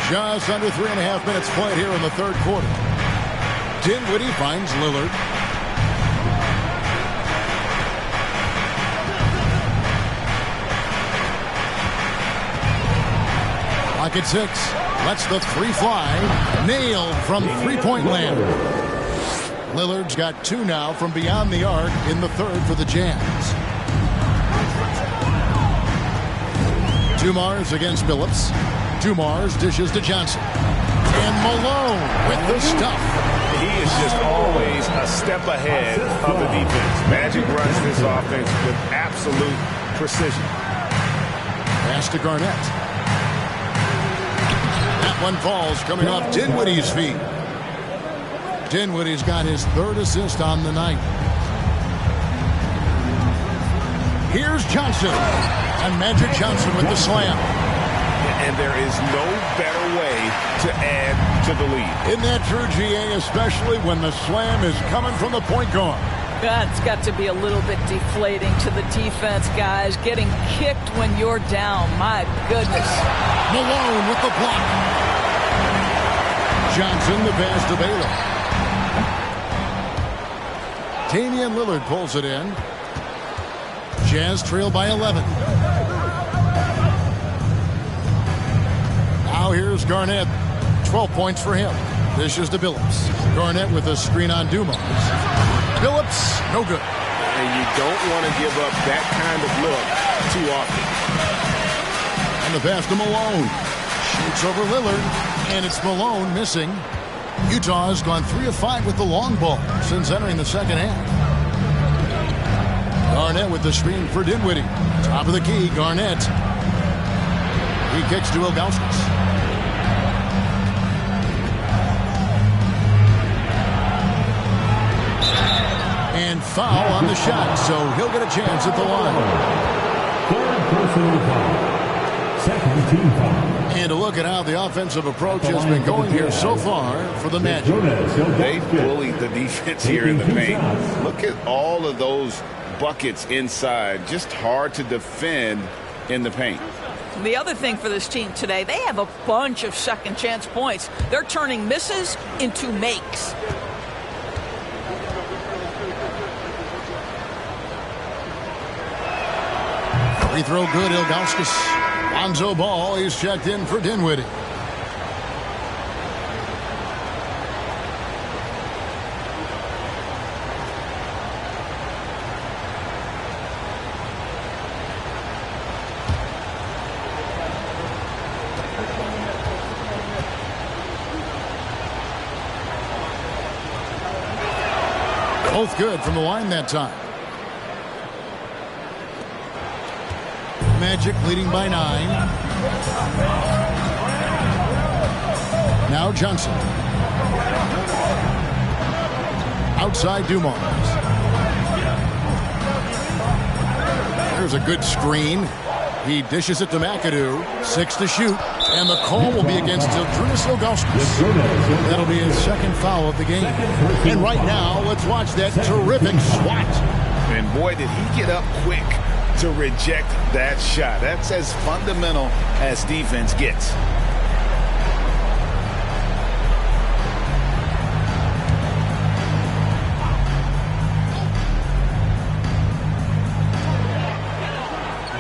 Just under 3.5 minutes played here in the third quarter. Dinwiddie finds Lillard. Clock at 6. Lets the three fly. Nailed from three-point land. Lillard's got 2 now from beyond the arc in the third for the Jazz. Dumars against Billups. Dumars dishes to Johnson. And Malone with the stuff. He is just always a step ahead of the defense. Magic runs this offense with absolute precision. Pass to Garnett. That one falls coming off Dinwiddie's feet. Dinwiddie's got his 3rd assist on the night. Here's Johnson. And Magic Johnson with the slam. And there is no better way to add to the lead. Isn't that true, GA, especially when the slam is coming from the point guard? That's got to be a little bit deflating to the defense, guys. Getting kicked when you're down. My goodness. Malone with the block. Johnson the pass to Baylor. Damian Lillard pulls it in. Jazz trail by 11. Now here's Garnett. 12 points for him. Dishes to Billups. Garnett with a screen on Dumars. Billups, no good. And you don't want to give up that kind of look too often. And the pass to Malone. Shoots over Lillard. And it's Malone missing. Utah has gone 3 of 5 with the long ball since entering the second half. Garnett with the screen for Dinwiddie. Top of the key, Garnett. He kicks to Ilgauskas. And foul on the shot, so he'll get a chance at the line. 3rd personal foul. 2nd team foul. And a look at how the offensive approach has been going here so far for the Magic. They bullied the defense here in the paint. Look at all of those buckets inside. Just hard to defend in the paint. The other thing for this team today, they have a bunch of second chance points. They're turning misses into makes. Free throw good, Ilgauskas. Lonzo Ball, he's checked in for Dinwiddie. Both good from the line that time. Magic leading by 9. Now Johnson. Outside Dumars. There's a good screen. He dishes it to McAdoo. 6 to shoot. And the call will be against Zydrunas Ilgauskas. That'll be his second foul of the game. And right now, let's watch that terrific swat. And boy, did he get up quick to reject that shot. That's as fundamental as defense gets.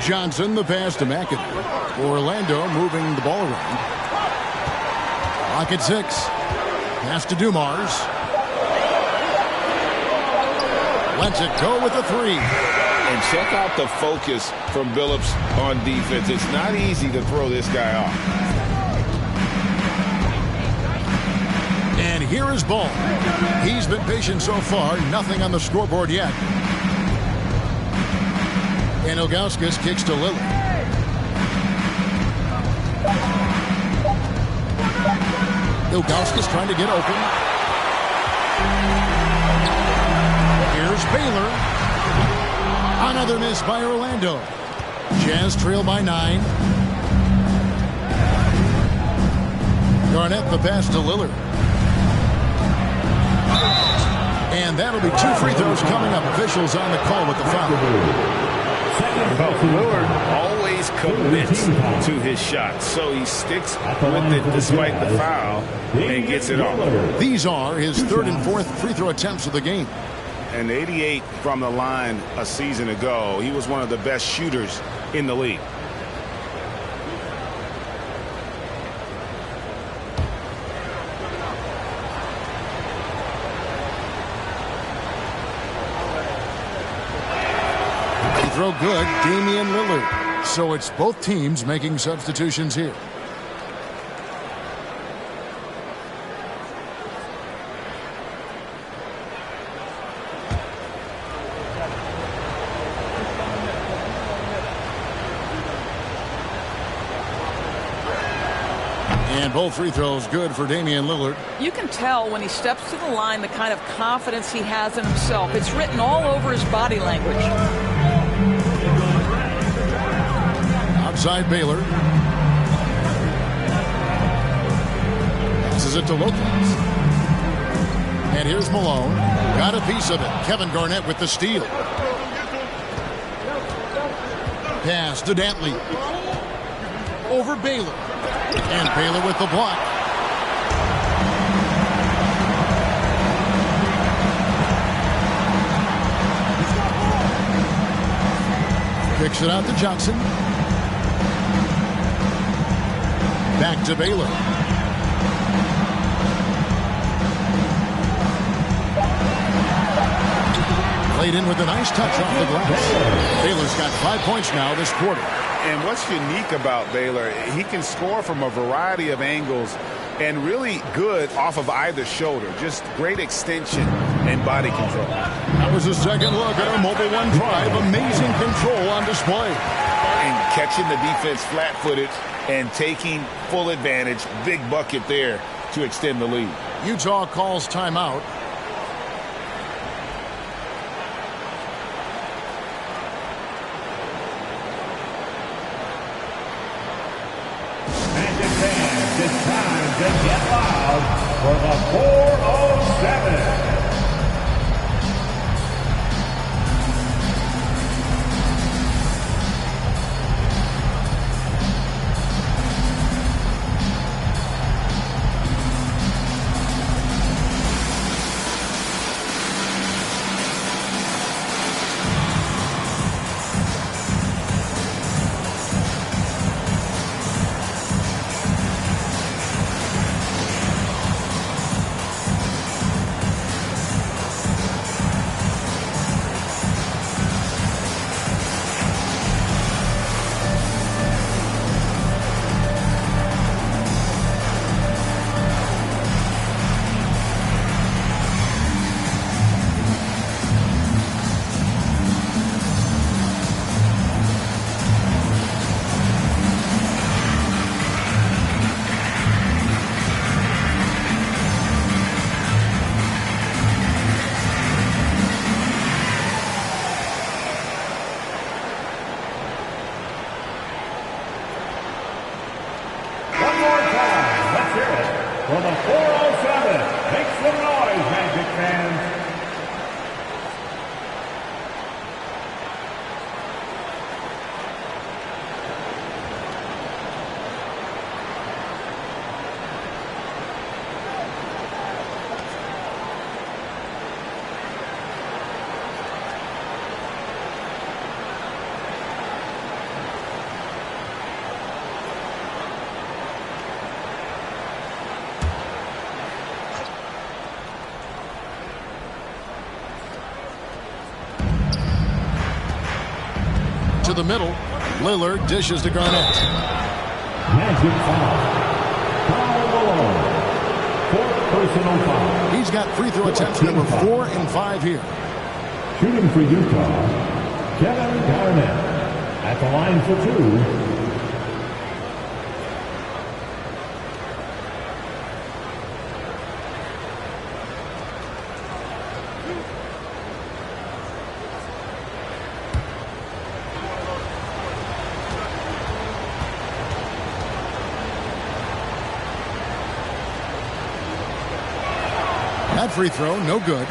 Johnson, the pass to McAdoo. Orlando moving the ball around. Clock at 6. Pass to Dumars. Lets it go with the 3. And check out the focus from Billups on defense. It's not easy to throw this guy off. And here is Ball. He's been patient so far. Nothing on the scoreboard yet. And Ilgauskas kicks to Lillard. Ilgauskas trying to get open. Here's Baylor. Another miss by Orlando. Jazz trail by 9. Garnett the pass to Lillard. And that'll be 2 free throws coming up. Officials on the call with the foul. Lillard always commits to his shot, so he sticks with it despite the foul and gets it off. These are his 3rd and 4th free throw attempts of the game. And 88 from the line a season ago. He was one of the best shooters in the league. Throw good, Damian Lillard. So it's both teams making substitutions here. And both free throws good for Damian Lillard. You can tell when he steps to the line the kind of confidence he has in himself. It's written all over his body language. Outside Baylor. Passes it to Lopez. And here's Malone. Got a piece of it. Kevin Garnett with the steal. Pass to Dantley. Over Baylor. And Baylor with the block. Kicks it out to Johnson. Back to Baylor. Played in with a nice touch off the glass. Baylor's got 5 points now this quarter. And what's unique about Baylor, he can score from a variety of angles and really good off of either shoulder. Just great extension and body control. That was a second look at a Mobile One drive. Amazing control on display. And catching the defense flat-footed and taking full advantage. Big bucket there to extend the lead. Utah calls timeout. Magic fans, it's time to get loud for the 407. from the 407. Make some noise, Magic fans. To the middle. Lillard dishes to Garnett. Magic foul. Foul Malone. Fourth personal foul. He's got free throw attempts number 4 and 5 here. Shooting for Utah, Kevin Garnett. At the line for 2. That free throw, no good.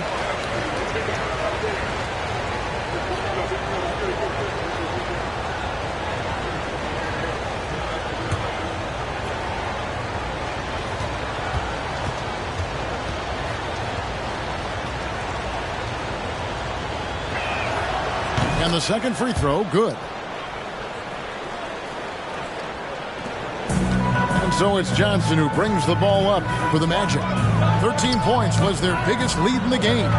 And the second free throw, good. And so it's Johnson who brings the ball up for the Magic. 13 points was their biggest lead in the game.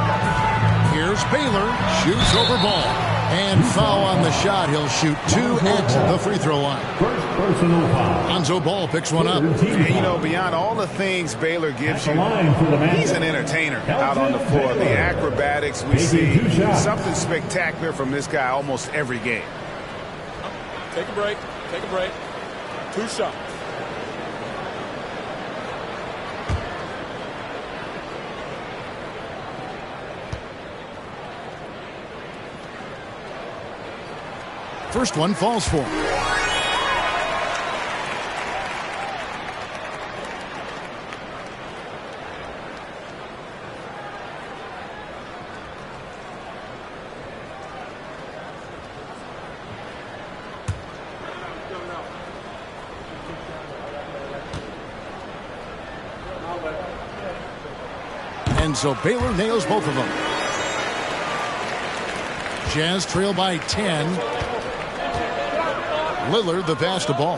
Here's Baylor, shoots over ball. And foul on the shot. He'll shoot 2 at the free throw line. First personal foul. Lonzo Ball picks one up. And, you know, beyond all the things Baylor gives you, he's an entertainer out on the floor. The acrobatics we see, something spectacular from this guy almost every game. Take a break. Take a break. 2 shots. First one falls for. And so Baylor nails both of them. Jazz trail by 10. Lillard the pass to Ball.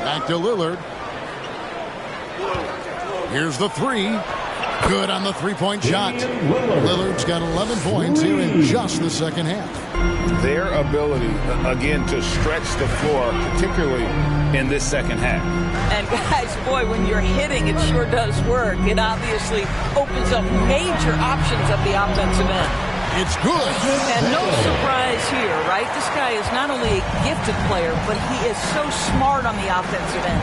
Back to Lillard. Here's the 3. Good on the three-point shot. Lillard's got 11 points here in just the second half. Their ability, again, to stretch the floor, particularly in this second half. And guys, boy, when you're hitting, it sure does work. It obviously opens up major options at the offensive end. It's good. And no surprise here, right? This guy is not only a gifted player, but he is so smart on the offensive end.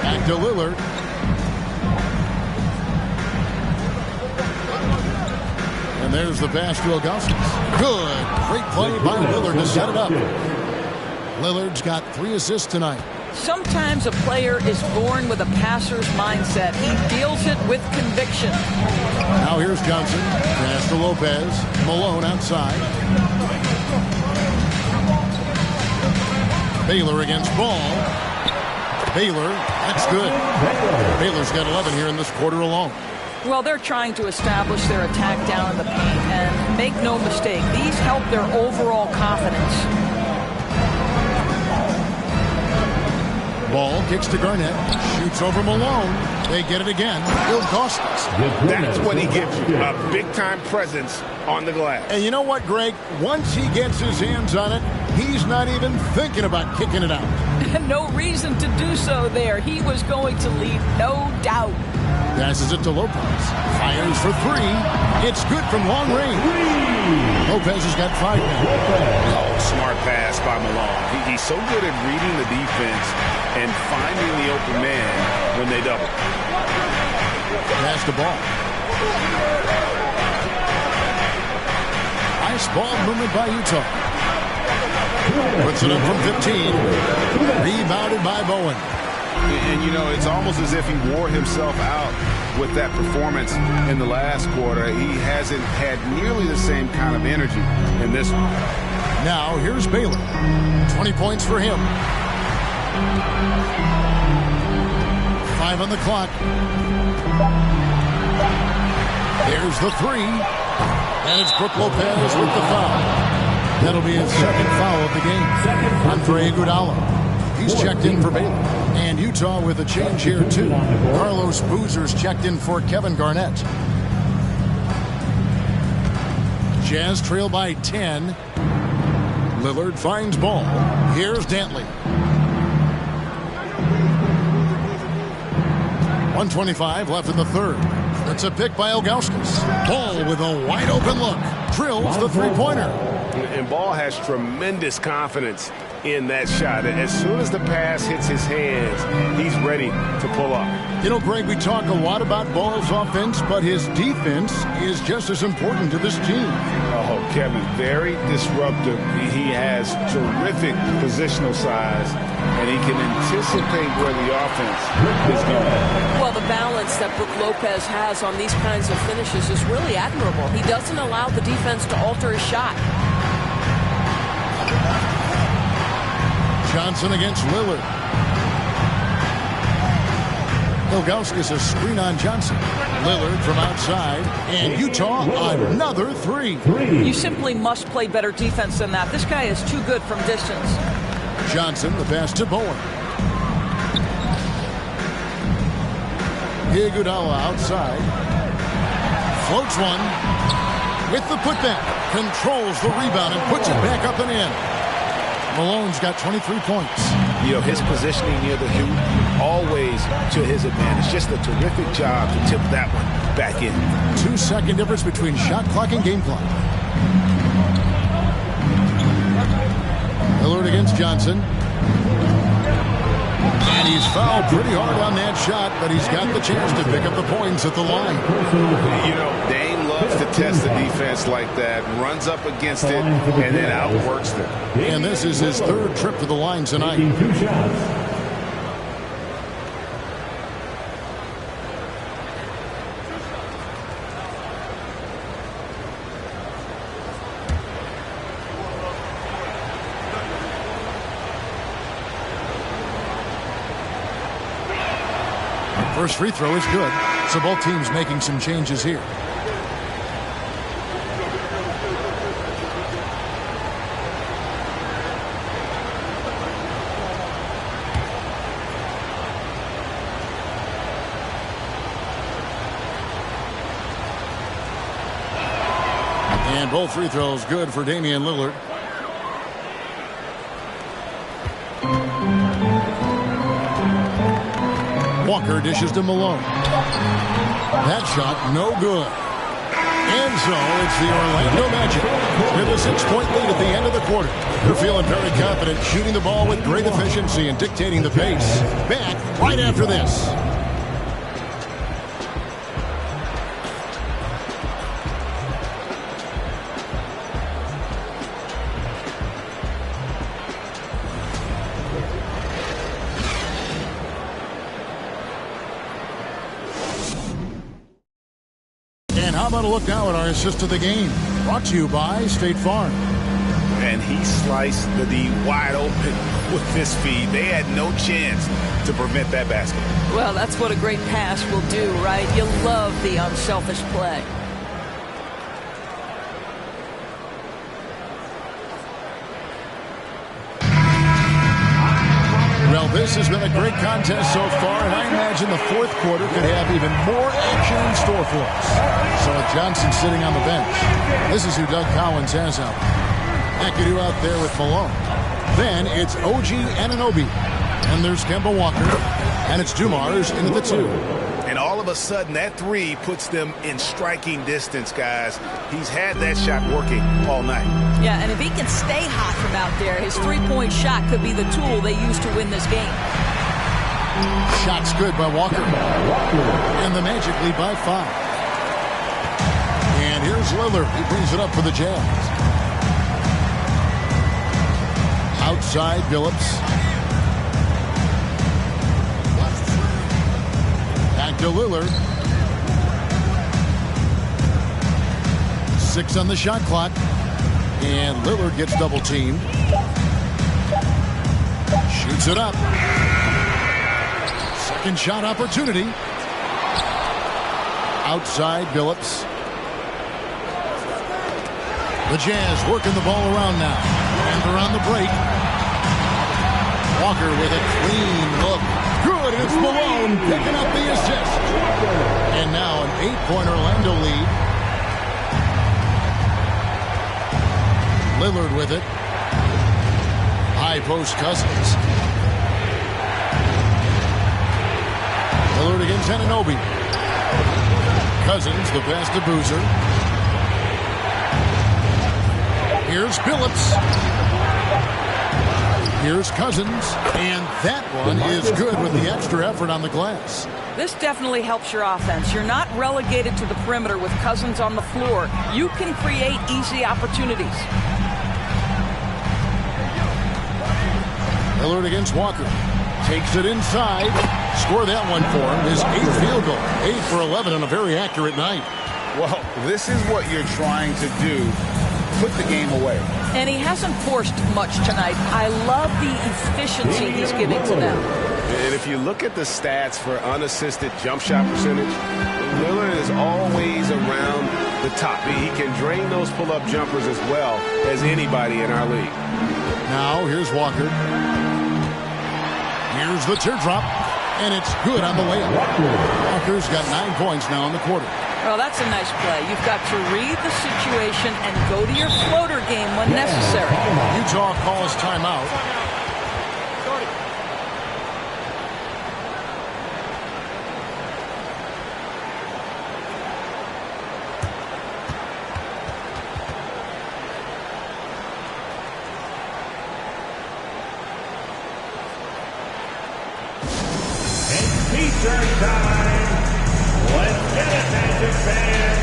Back to Lillard. And there's the pass to Augustus. Good. Great play by Lillard to set it up. Lillard's got 3 assists tonight. Sometimes a player is born with a passer's mindset. He deals it with conviction. Now here's Johnson. Pass to Lopez. Malone outside. Baylor against Ball. Baylor, that's good. Baylor's got 11 here in this quarter alone. Well, they're trying to establish their attack down in the paint, and make no mistake, these help their overall confidence. Ball kicks to Garnett, shoots over Malone. They get it again. Augustus. That's what he gives you, a big-time presence on the glass. And you know what, Greg? Once he gets his hands on it, he's not even thinking about kicking it out. No reason to do so there. He was going to lead, no doubt. Passes it to Lopez. Fires for 3. It's good from long range. Lopez has got 5 now. Oh, smart pass by Malone. He's so good at reading the defense and finding the open man when they double. Pass the ball. Nice ball movement by Utah. Puts it up from 15. Rebounded by Bowen. And, you know, it's almost as if he wore himself out with that performance in the last quarter. He hasn't had nearly the same kind of energy in this one. Now, here's Baylor. 20 points for him. 5 on the clock. There's the 3. And it's Brook Lopez with the foul. That'll be his second foul of the game. Andre Iguodala. He's checked in for Baylor. And Utah with a change here, too. Carlos Boozer's checked in for Kevin Garnett. Jazz trail by 10. Lillard finds ball. Here's Dantley. 1:25 left in the third. It's a pick by Ilgauskas. Ball with a wide open look. Drills the three-pointer. And Ball has tremendous confidence in that shot. As soon as the pass hits his hands, he's ready to pull up. You know, Greg, we talk a lot about Ball's offense, but his defense is just as important to this team. Oh, Kevin, very disruptive. He has terrific positional size, and he can anticipate where the offense is going. Well, the balance that Brook Lopez has on these kinds of finishes is really admirable. He doesn't allow the defense to alter his shot. Johnson against Lillard. Ilgauskas a screen on Johnson. Lillard from outside. And Utah another 3. You simply must play better defense than that. This guy is too good from distance. Johnson, the pass to Bowen. Iguodala outside. Floats one. With the putback. Controls the rebound and puts it back up and in. Malone's got 23 points. You know, his positioning near the hoop, always to his advantage. Just a terrific job to tip that one back in. 2-second difference between shot clock and game clock. Lillard against Johnson. And he's fouled pretty hard on that shot, but he's got the chance to pick up the points at the line. You know, Dame loves to test the defense like that, runs up against it, and then outworks them. And this is his third trip to the line tonight. First free throw is good, so both teams making some changes here. And both free throws good for Damian Lillard. Walker dishes to Malone. That shot, no good. And so it's the Orlando Magic with a 6-point lead at the end of the quarter. They're feeling very confident, shooting the ball with great efficiency and dictating the pace. Back right after this. How about a look now at our assist of the game? Brought to you by State Farm. And he sliced the D wide open with this feed. They had no chance to prevent that basket. Well, that's what a great pass will do, right? You love the unselfish play. Well, this has been a great contest so far, and I imagine the fourth quarter could have even more action in store for us. So with Johnson sitting on the bench, this is who Doug Collins has out. McAdoo out there with Malone. Then it's OG Anunoby. And there's Kemba Walker. And it's Dumars into the 2. And all of a sudden, that 3 puts them in striking distance, guys. He's had that shot working all night. Yeah, and if he can stay hot from out there, his three-point shot could be the tool they use to win this game. Shots good by Walker. And the Magic lead by 5. And here's Here's Lillard. He brings it up for the Jazz. Outside, Billups. Back to Lillard. 6 on the shot clock. And Lillard gets double teamed. Shoots it up. Second shot opportunity. Outside, Billups. The Jazz working the ball around now. And they're on the break. Walker with a clean look. Good, and it's Malone picking up the assist. And now an 8-point Orlando lead. Lillard with it. High post Cousins. Lillard against Anunoby. Cousins, the pass to Boozer. Here's Billups. Here's Cousins. And that one is good with the extra effort on the glass. This definitely helps your offense. You're not relegated to the perimeter with Cousins on the floor. You can create easy opportunities. Lillard against Walker. Takes it inside. Score that one for him. His 8th field goal. 8 for 11 on a very accurate night. Well, this is what you're trying to do. Put the game away. And he hasn't forced much tonight. I love the efficiency he's giving to them. And if you look at the stats for unassisted jump shot percentage, Lillard is always around the top. He can drain those pull-up jumpers as well as anybody in our league. Now, here's Walker. Here's the teardrop, and it's good on the layup. Walker's got 9 points now in the quarter. Well, that's a nice play. You've got to read the situation and go to your floater game when necessary. Utah calls timeout. T-shirt time. Let's get it, Magic fans.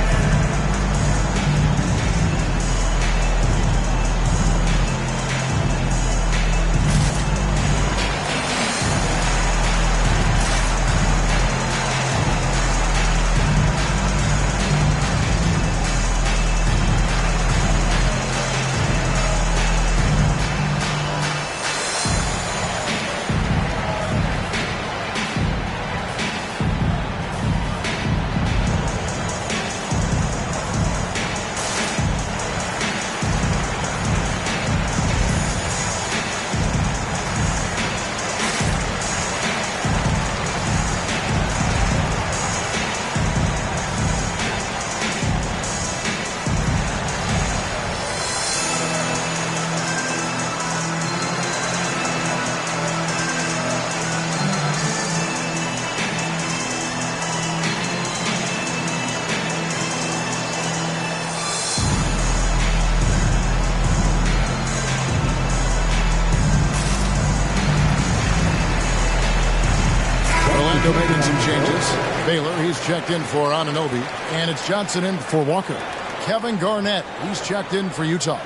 Orlando making some changes. Baylor, he's checked in for Anunoby. And it's Johnson in for Walker. Kevin Garnett, he's checked in for Utah.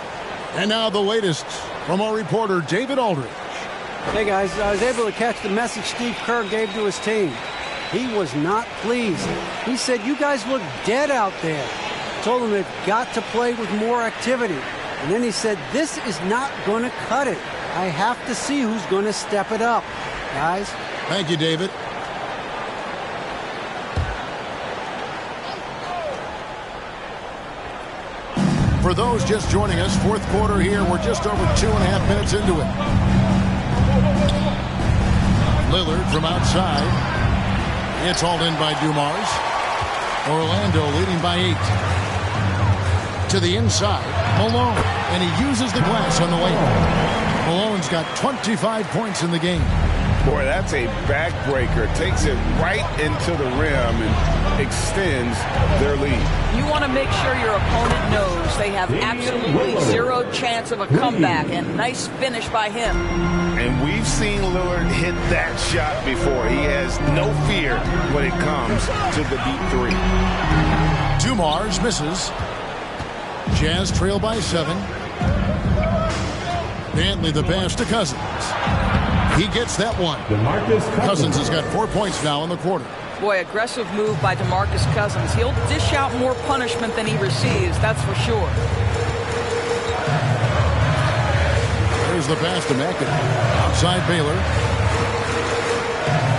And now the latest from our reporter, David Aldridge. Hey, guys, I was able to catch the message Steve Kerr gave to his team. He was not pleased. He said, you guys look dead out there. Told them they've got to play with more activity. And then he said, this is not going to cut it. I have to see who's going to step it up. Guys. Thank you, David. For those just joining us, fourth quarter here. We're just over 2.5 minutes into it. Lillard from outside. It's hauled in by Dumars. Orlando leading by 8. To the inside, Malone. And he uses the glass on the layup. Malone's got 25 points in the game. Boy, that's a backbreaker. Takes it right into the rim and extends their lead. You want to make sure your opponent knows they have absolutely zero chance of a comeback, and nice finish by him. And we've seen Lillard hit that shot before. He has no fear when it comes to the deep three. Dumars misses. Jazz trail by 7. Bentley the pass to Cousins. He gets that one. Cousins has got 4 points now in the quarter. Boy, aggressive move by DeMarcus Cousins. He'll dish out more punishment than he receives, that's for sure. There's the pass to McAdoo. Outside Baylor.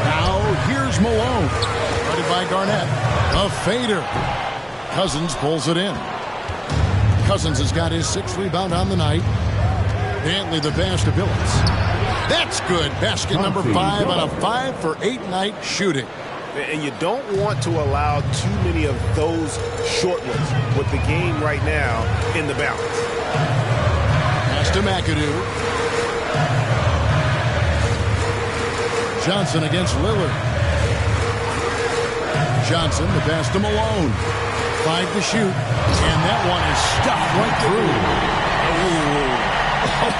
Now here's Malone. Guarded by Garnett. A fader. Cousins pulls it in. Cousins has got his 6th rebound on the night. Bentley the pass to Billups. That's good. Basket number 5 on a 5 for 8 night shooting. And you don't want to allow too many of those short ones with the game right now in the balance. Pass to McAdoo. Johnson against Lillard. Johnson, the pass to Malone. 5 to shoot. And that one is stuffed right through.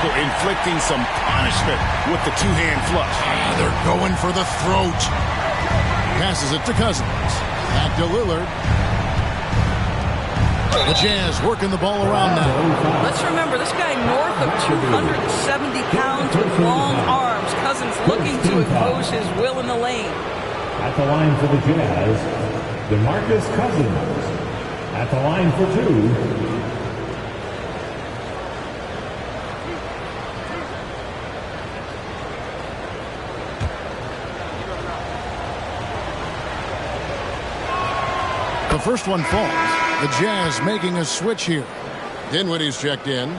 Inflicting some punishment with the two-hand flush. They're going for the throat. Passes it to Cousins. Back to Lillard. The Jazz working the ball around now. Let's remember, this guy north of 270 pounds with long arms. Cousins looking to impose his will in the lane. At the line for the Jazz, DeMarcus Cousins. At the line for 2. The first one falls. The Jazz making a switch here. Dinwiddie's checked in.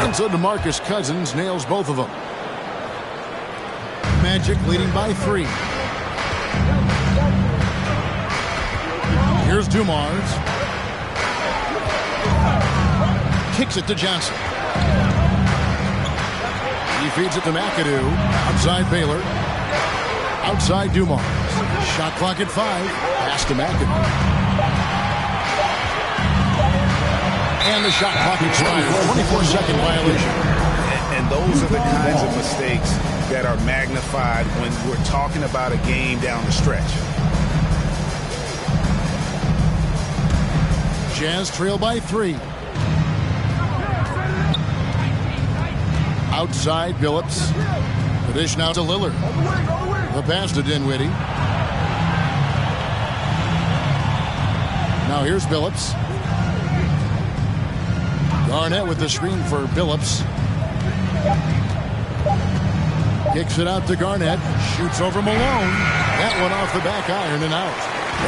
And so DeMarcus Cousins nails both of them. Magic leading by 3. Here's Dumars. Kicks it to Johnson. He feeds it to McAdoo. Outside Baylor. Outside Dumars. Shot clock at 5. Pass to McAdoo. And the shot clock expires. 24-second violation. And those are the kinds of mistakes that are magnified when we're talking about a game down the stretch. Jazz trail by 3. Outside Billups. The dish now to Lillard. The pass to Dinwiddie. Now here's Billups. Garnett with the screen for Billups. Kicks it out to Garnett. Shoots over Malone. That one off the back iron and out.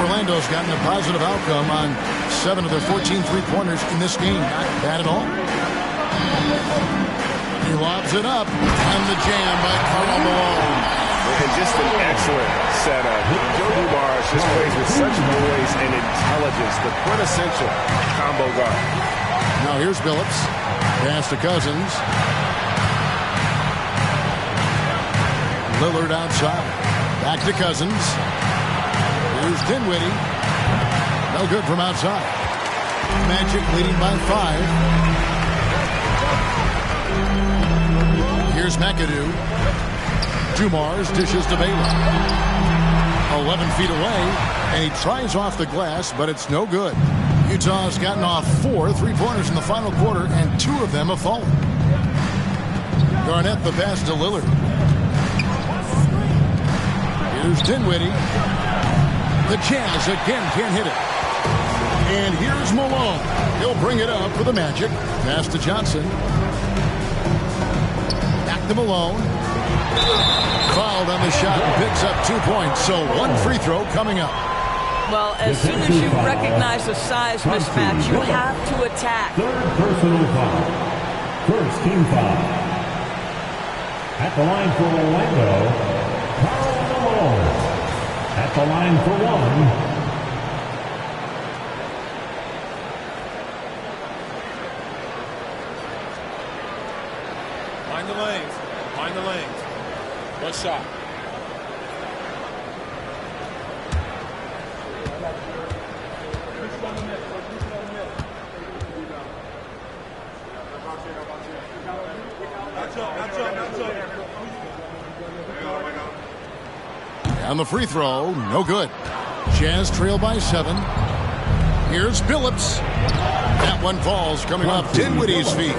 Orlando's gotten a positive outcome on 7 of their 14 three-pointers in this game. Not bad at all. He lobs it up, and the jam by Karl Malone. And just an excellent setup. Joe Dumars just plays with such poise and intelligence, the quintessential combo guard. Now here's Billups. Pass to Cousins. Lillard outside. Back to Cousins. Here's Dinwiddie. No good from outside. Magic leading by 5. Here's McAdoo. Dumars dishes to Baylor. 11 feet away, and he tries off the glass, but it's no good. Utah's gotten off 4 three-pointers in the final quarter, and 2 of them have fallen. Garnett the pass to Lillard. Here's Dinwiddie. The Jazz again can't hit it. And here's Malone. He'll bring it up for the Magic. Pass to Johnson. Back to Malone. Fouled on the shot and picks up 2 points. So 1 free throw coming up. Well, as soon as you recognize the size mismatch, you have to attack. 3rd personal foul. 1st team foul. At the line for Orlando, Karl Malone. At the line for 1. Mind the lanes. Mind the lanes. One shot. And the free throw, no good. Jazz trail by 7. Here's Billups. That one falls, coming off Dinwiddie's feet.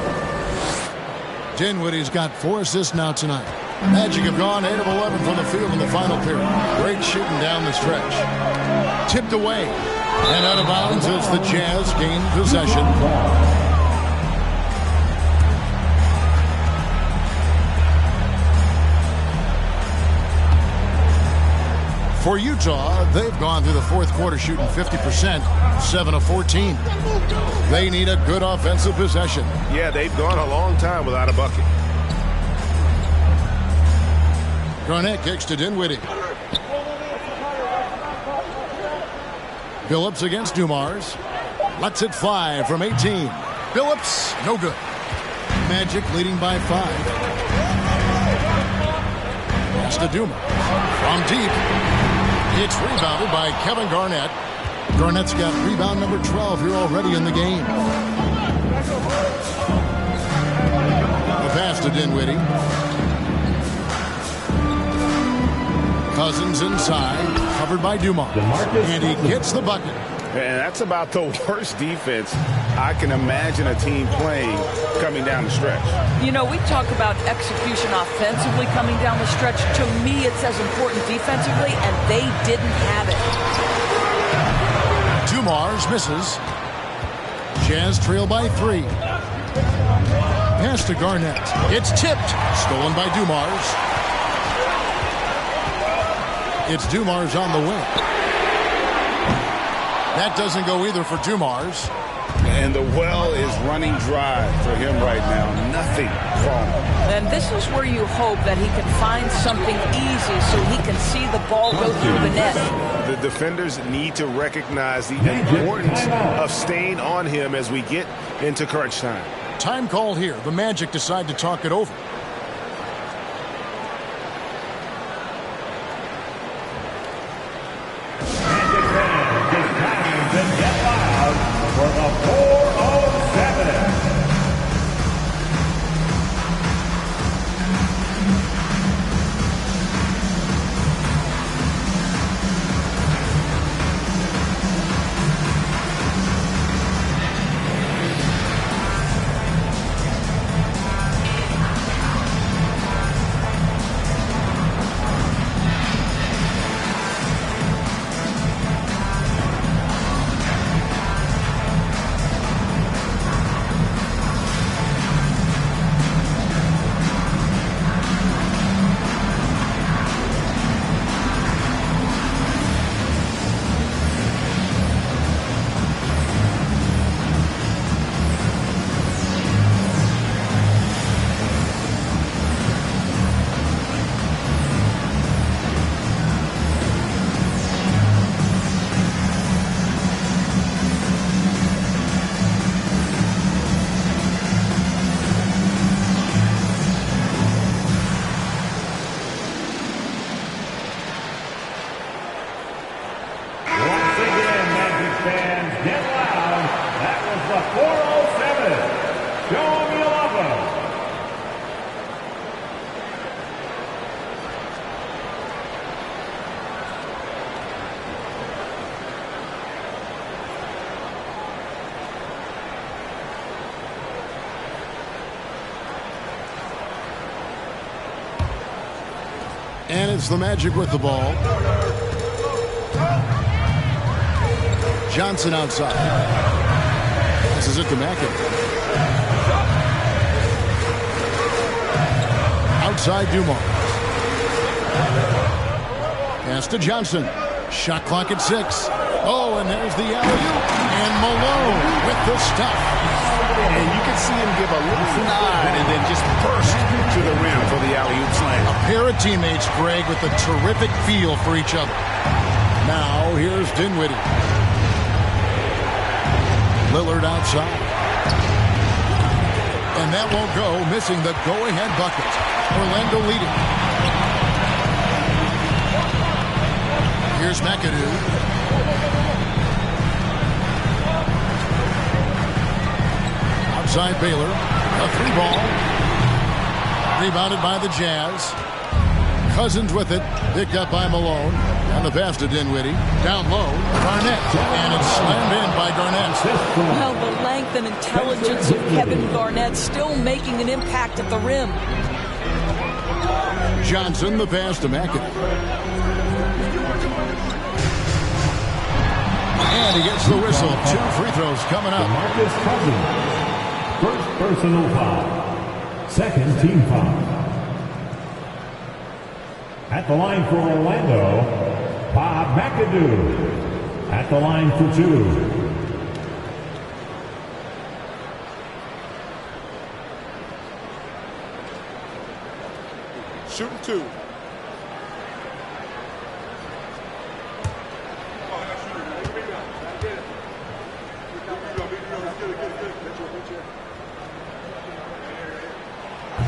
Dinwiddie's got 4 assists now tonight. Magic have gone 8 of 11 from the field in the final period. Great shooting down the stretch. Tipped away. And out of bounds as the Jazz gain possession. For Utah, they've gone through the fourth quarter shooting 50%, 7 of 14. They need a good offensive possession. Yeah, they've gone a long time without a bucket. Garnett kicks to Dinwiddie. Billups against Dumars. Lets it fly from 18. Billups, no good. Magic leading by 5. Pass to Dumars. From deep. It's rebounded by Kevin Garnett. Garnett's got rebound number 12 here already in the game. The pass to Dinwiddie. Cousins inside, covered by Dumars. And he gets the bucket. And that's about the worst defense I can imagine a team playing coming down the stretch. You know, we talk about execution offensively coming down the stretch. To me, it's as important defensively, and they didn't have it. Dumars misses. Jazz trail by 3. Pass to Garnett. It's tipped. Stolen by Dumars. It's Dumars on the wing. That doesn't go either for Dumars. And the well is running dry for him right now. Nothing falling. And this is where you hope that he can find something easy so he can see the ball go through the net. The defenders need to recognize the importance of staying on him as we get into crunch time. Time called here. The Magic decide to talk it over. For the 407. And it's the Magic with the ball. Johnson outside. This is it to Mackin. Outside Dumars. Pass to Johnson. Shot clock at 6. Oh, and there's the alley-oop. And Malone with the stuff. And you can see him give a little nod and then just burst to the rim for the alley-oop slam. A pair of teammates, Greg, with a terrific feel for each other. Now, here's Dinwiddie. Lillard outside. And that won't go, missing the go-ahead bucket. Orlando leading. Here's McAdoo. Outside Baylor. A 3 ball. Rebounded by the Jazz. Cousins with it. Picked up by Malone. And the pass to Dinwiddie. Down low. Garnett. And it's slammed in by Garnett. Well, the length and intelligence of Kevin Garnett still making an impact at the rim. Johnson, the pass to McAdoo. And he gets the whistle. 2 free throws coming up. Marcus Cousins. First personal foul. Second team foul. At the line for Orlando, Bob McAdoo. At the line for 2. Shooting 2.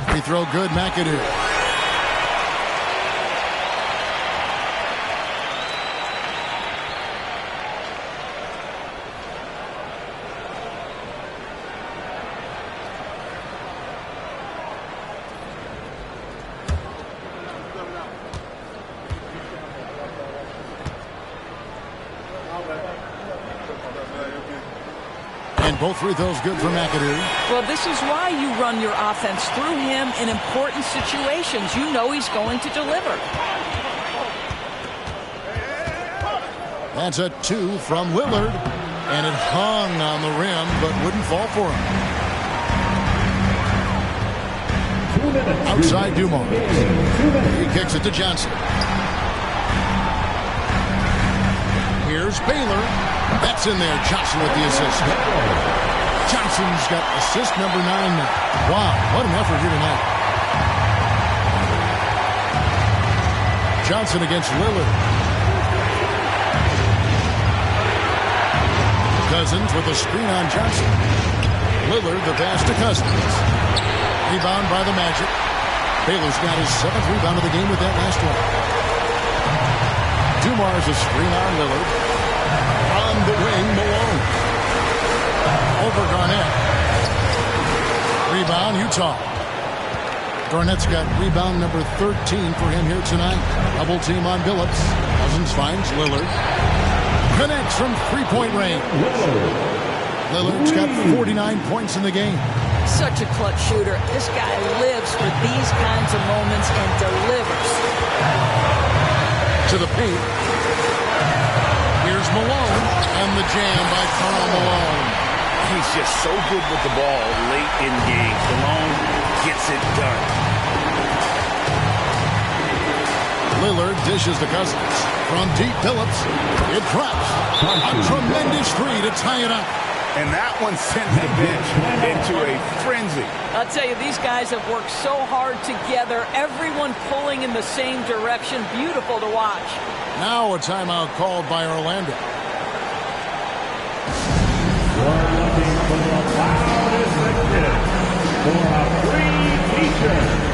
Free throw good, McAdoo. Both free throws good for McAdoo. Well, this is why you run your offense through him in important situations. You know he's going to deliver. That's a 2 from Lillard. And it hung on the rim, but wouldn't fall for him. Outside Dumont. He kicks it to Johnson. Here's Baylor. That's in there. Johnson with the assist. Johnson's got assist number 9 now. Wow, what an effort here tonight. Johnson against Lillard. Cousins with a screen on Johnson. Lillard the pass to Cousins. Rebound by the Magic. Baylor's got his 7th rebound of the game with that last one. Dumar's a screen on Lillard. On the wing, Malone. Over Garnett. Rebound, Utah. Garnett's got rebound number 13 for him here tonight. Double team on Billups. Cousins finds Lillard. Connects from three-point range. Lillard's got 49 points in the game. Such a clutch shooter. This guy lives for these kinds of moments and delivers. To the paint. Here's Malone. And the jam by Karl Malone. He's just so good with the ball late in games. Malone gets it done. Lillard dishes to Cousins. From deep, Billups. It drops. A tremendous 3 to tie it up. And that one sent the bench into a frenzy. I'll tell you, these guys have worked so hard together. Everyone pulling in the same direction. Beautiful to watch. Now a timeout called by Orlando. We're looking for the loudest exit for a free t-shirt.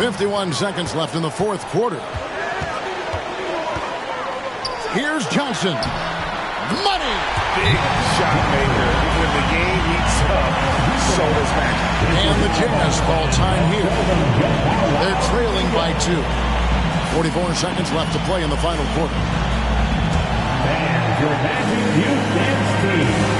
51 seconds left in the fourth quarter. Here's Johnson. Money! Big shot maker. When the game heats up, so does Magic. And the Jazz call time here. They're trailing by 2. 44 seconds left to play in the final quarter. And your Magic Youth Dance Team.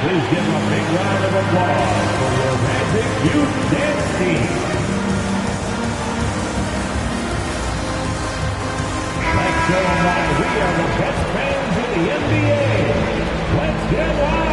Please give them a big round of applause for your Magic Youth Dance Team. Let's show them why we are the best fans in the NBA. Let's get loud.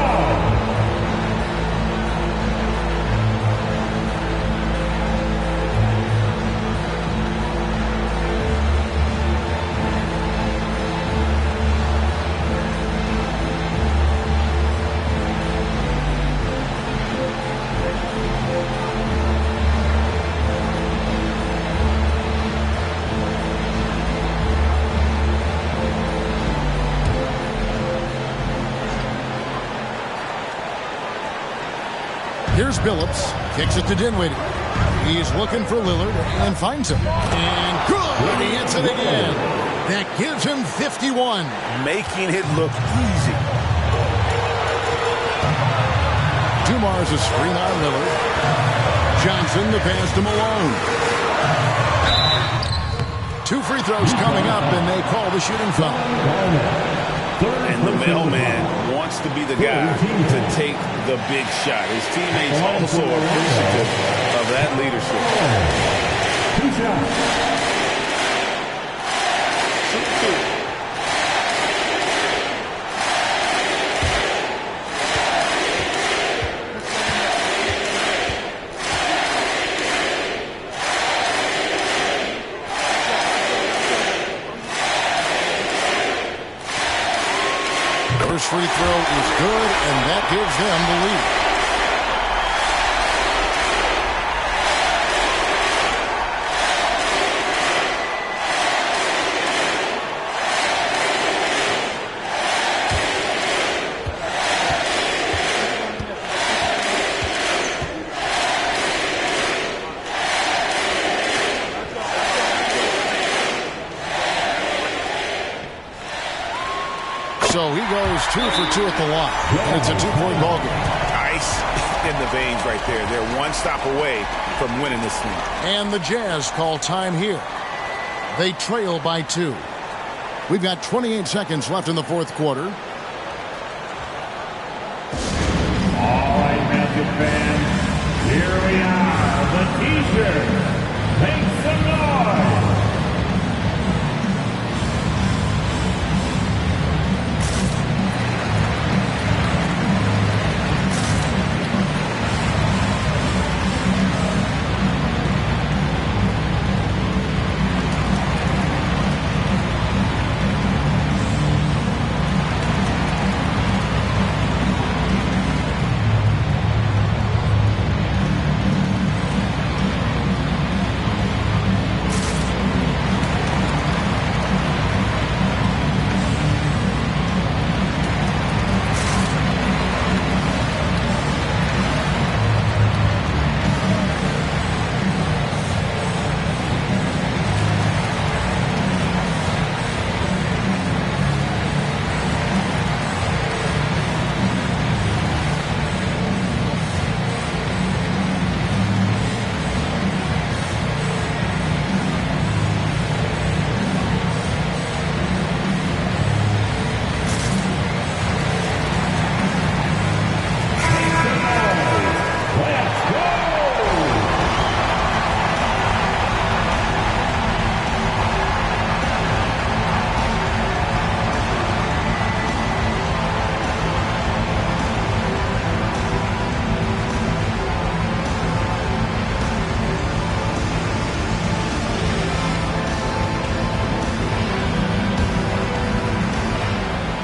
Here's Billups. Kicks it to Dinwiddie. He's looking for Lillard and finds him. And good! He hits it again. That gives him 51. Making it look easy. Dumar's a screen on Lillard. Johnson, the pass to Malone. 2 free throws coming up, and they call the shooting foul. And the mailman wants to be the guy to take the big shot. His teammates also are appreciative of that leadership. 2 shots. First free throw is good, and that gives them the lead. So he goes 2 for 2 at the line, and it's a 2-point ball game. Ice in the veins right there. They're one stop away from winning this thing. And the Jazz call time here. They trail by 2. We've got 28 seconds left in the fourth quarter. All right, Magic fans, here we are, the T-shirts. Make some noise.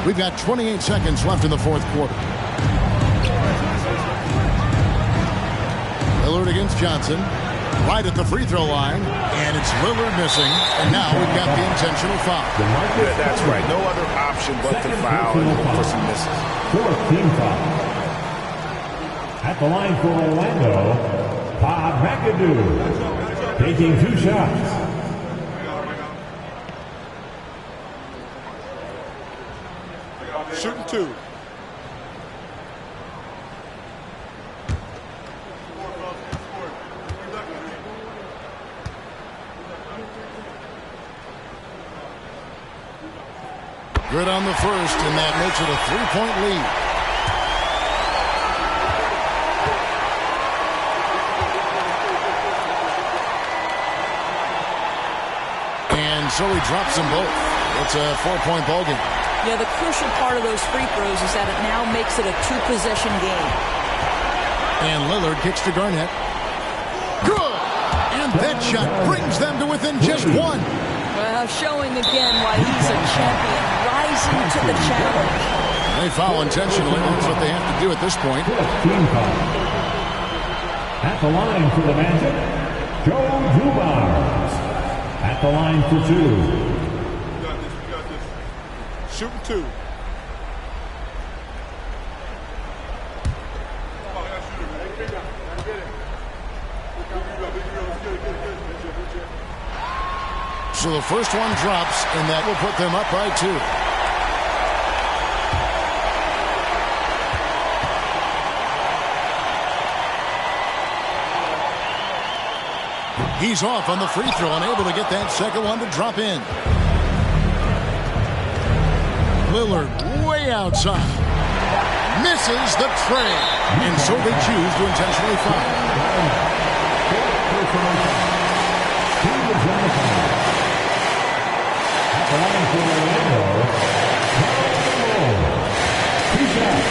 We've got 28 seconds left in the fourth quarter. Lillard against Johnson. Right at the free throw line. And it's Lillard missing. And now we've got the intentional foul. That's right. No other option but to foul and for some misses. Fourth team foul. At the line for Orlando, Bob McAdoo. Taking 2 shots. Shooting 2. Good on the first, and that makes it a 3-point lead. And so he drops them both. It's a 4-point ball game. Yeah, the crucial part of those free throws is that it now makes it a 2-possession game. And Lillard kicks to Garnett. Good! And that shot brings them to within just 1. Well, showing again why he's a champion, rising to the challenge. They foul intentionally. That's what they have to do at this point. Team foul. At the line for the Magic, Joe Dumars. At the line for 2. Shooting 2. So the first one drops, and that will put them up by 2. He's off on the free throw, unable to get that second one to drop in. Lillard way outside. Misses the tray. And so they choose to intentionally foul. At the line for Orlando, Two shots.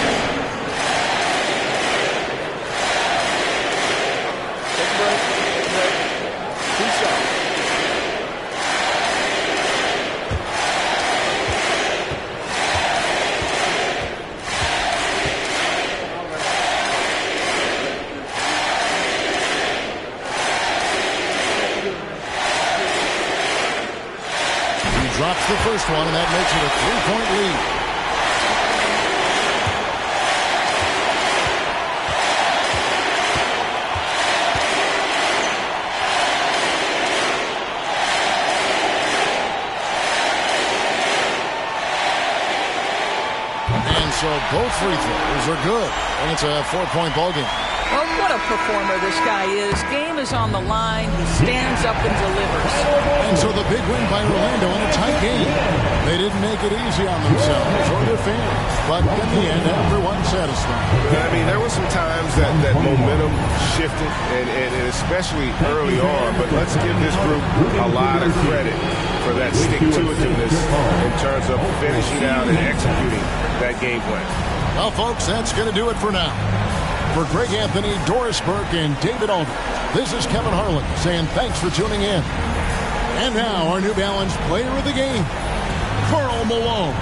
Drops the first one, and that makes it a 3-point lead. And so both free throws are good, and it's a 4-point ball game. Well, what a performer this guy is. Game is on the line. He stands up and delivers. And so the big win by Orlando in a tight game. They didn't make it easy on themselves or their fans. But in the end, everyone's satisfied. I mean, there were some times that momentum shifted, and especially early on. But let's give this group a lot of credit for that stick-to-itiveness in terms of finishing out and executing that game plan. Well, folks, that's going to do it for now. For Greg Anthony, Doris Burke, and David Alden, this is Kevin Harlan saying thanks for tuning in. And now our New Balance player of the game, Karl Malone.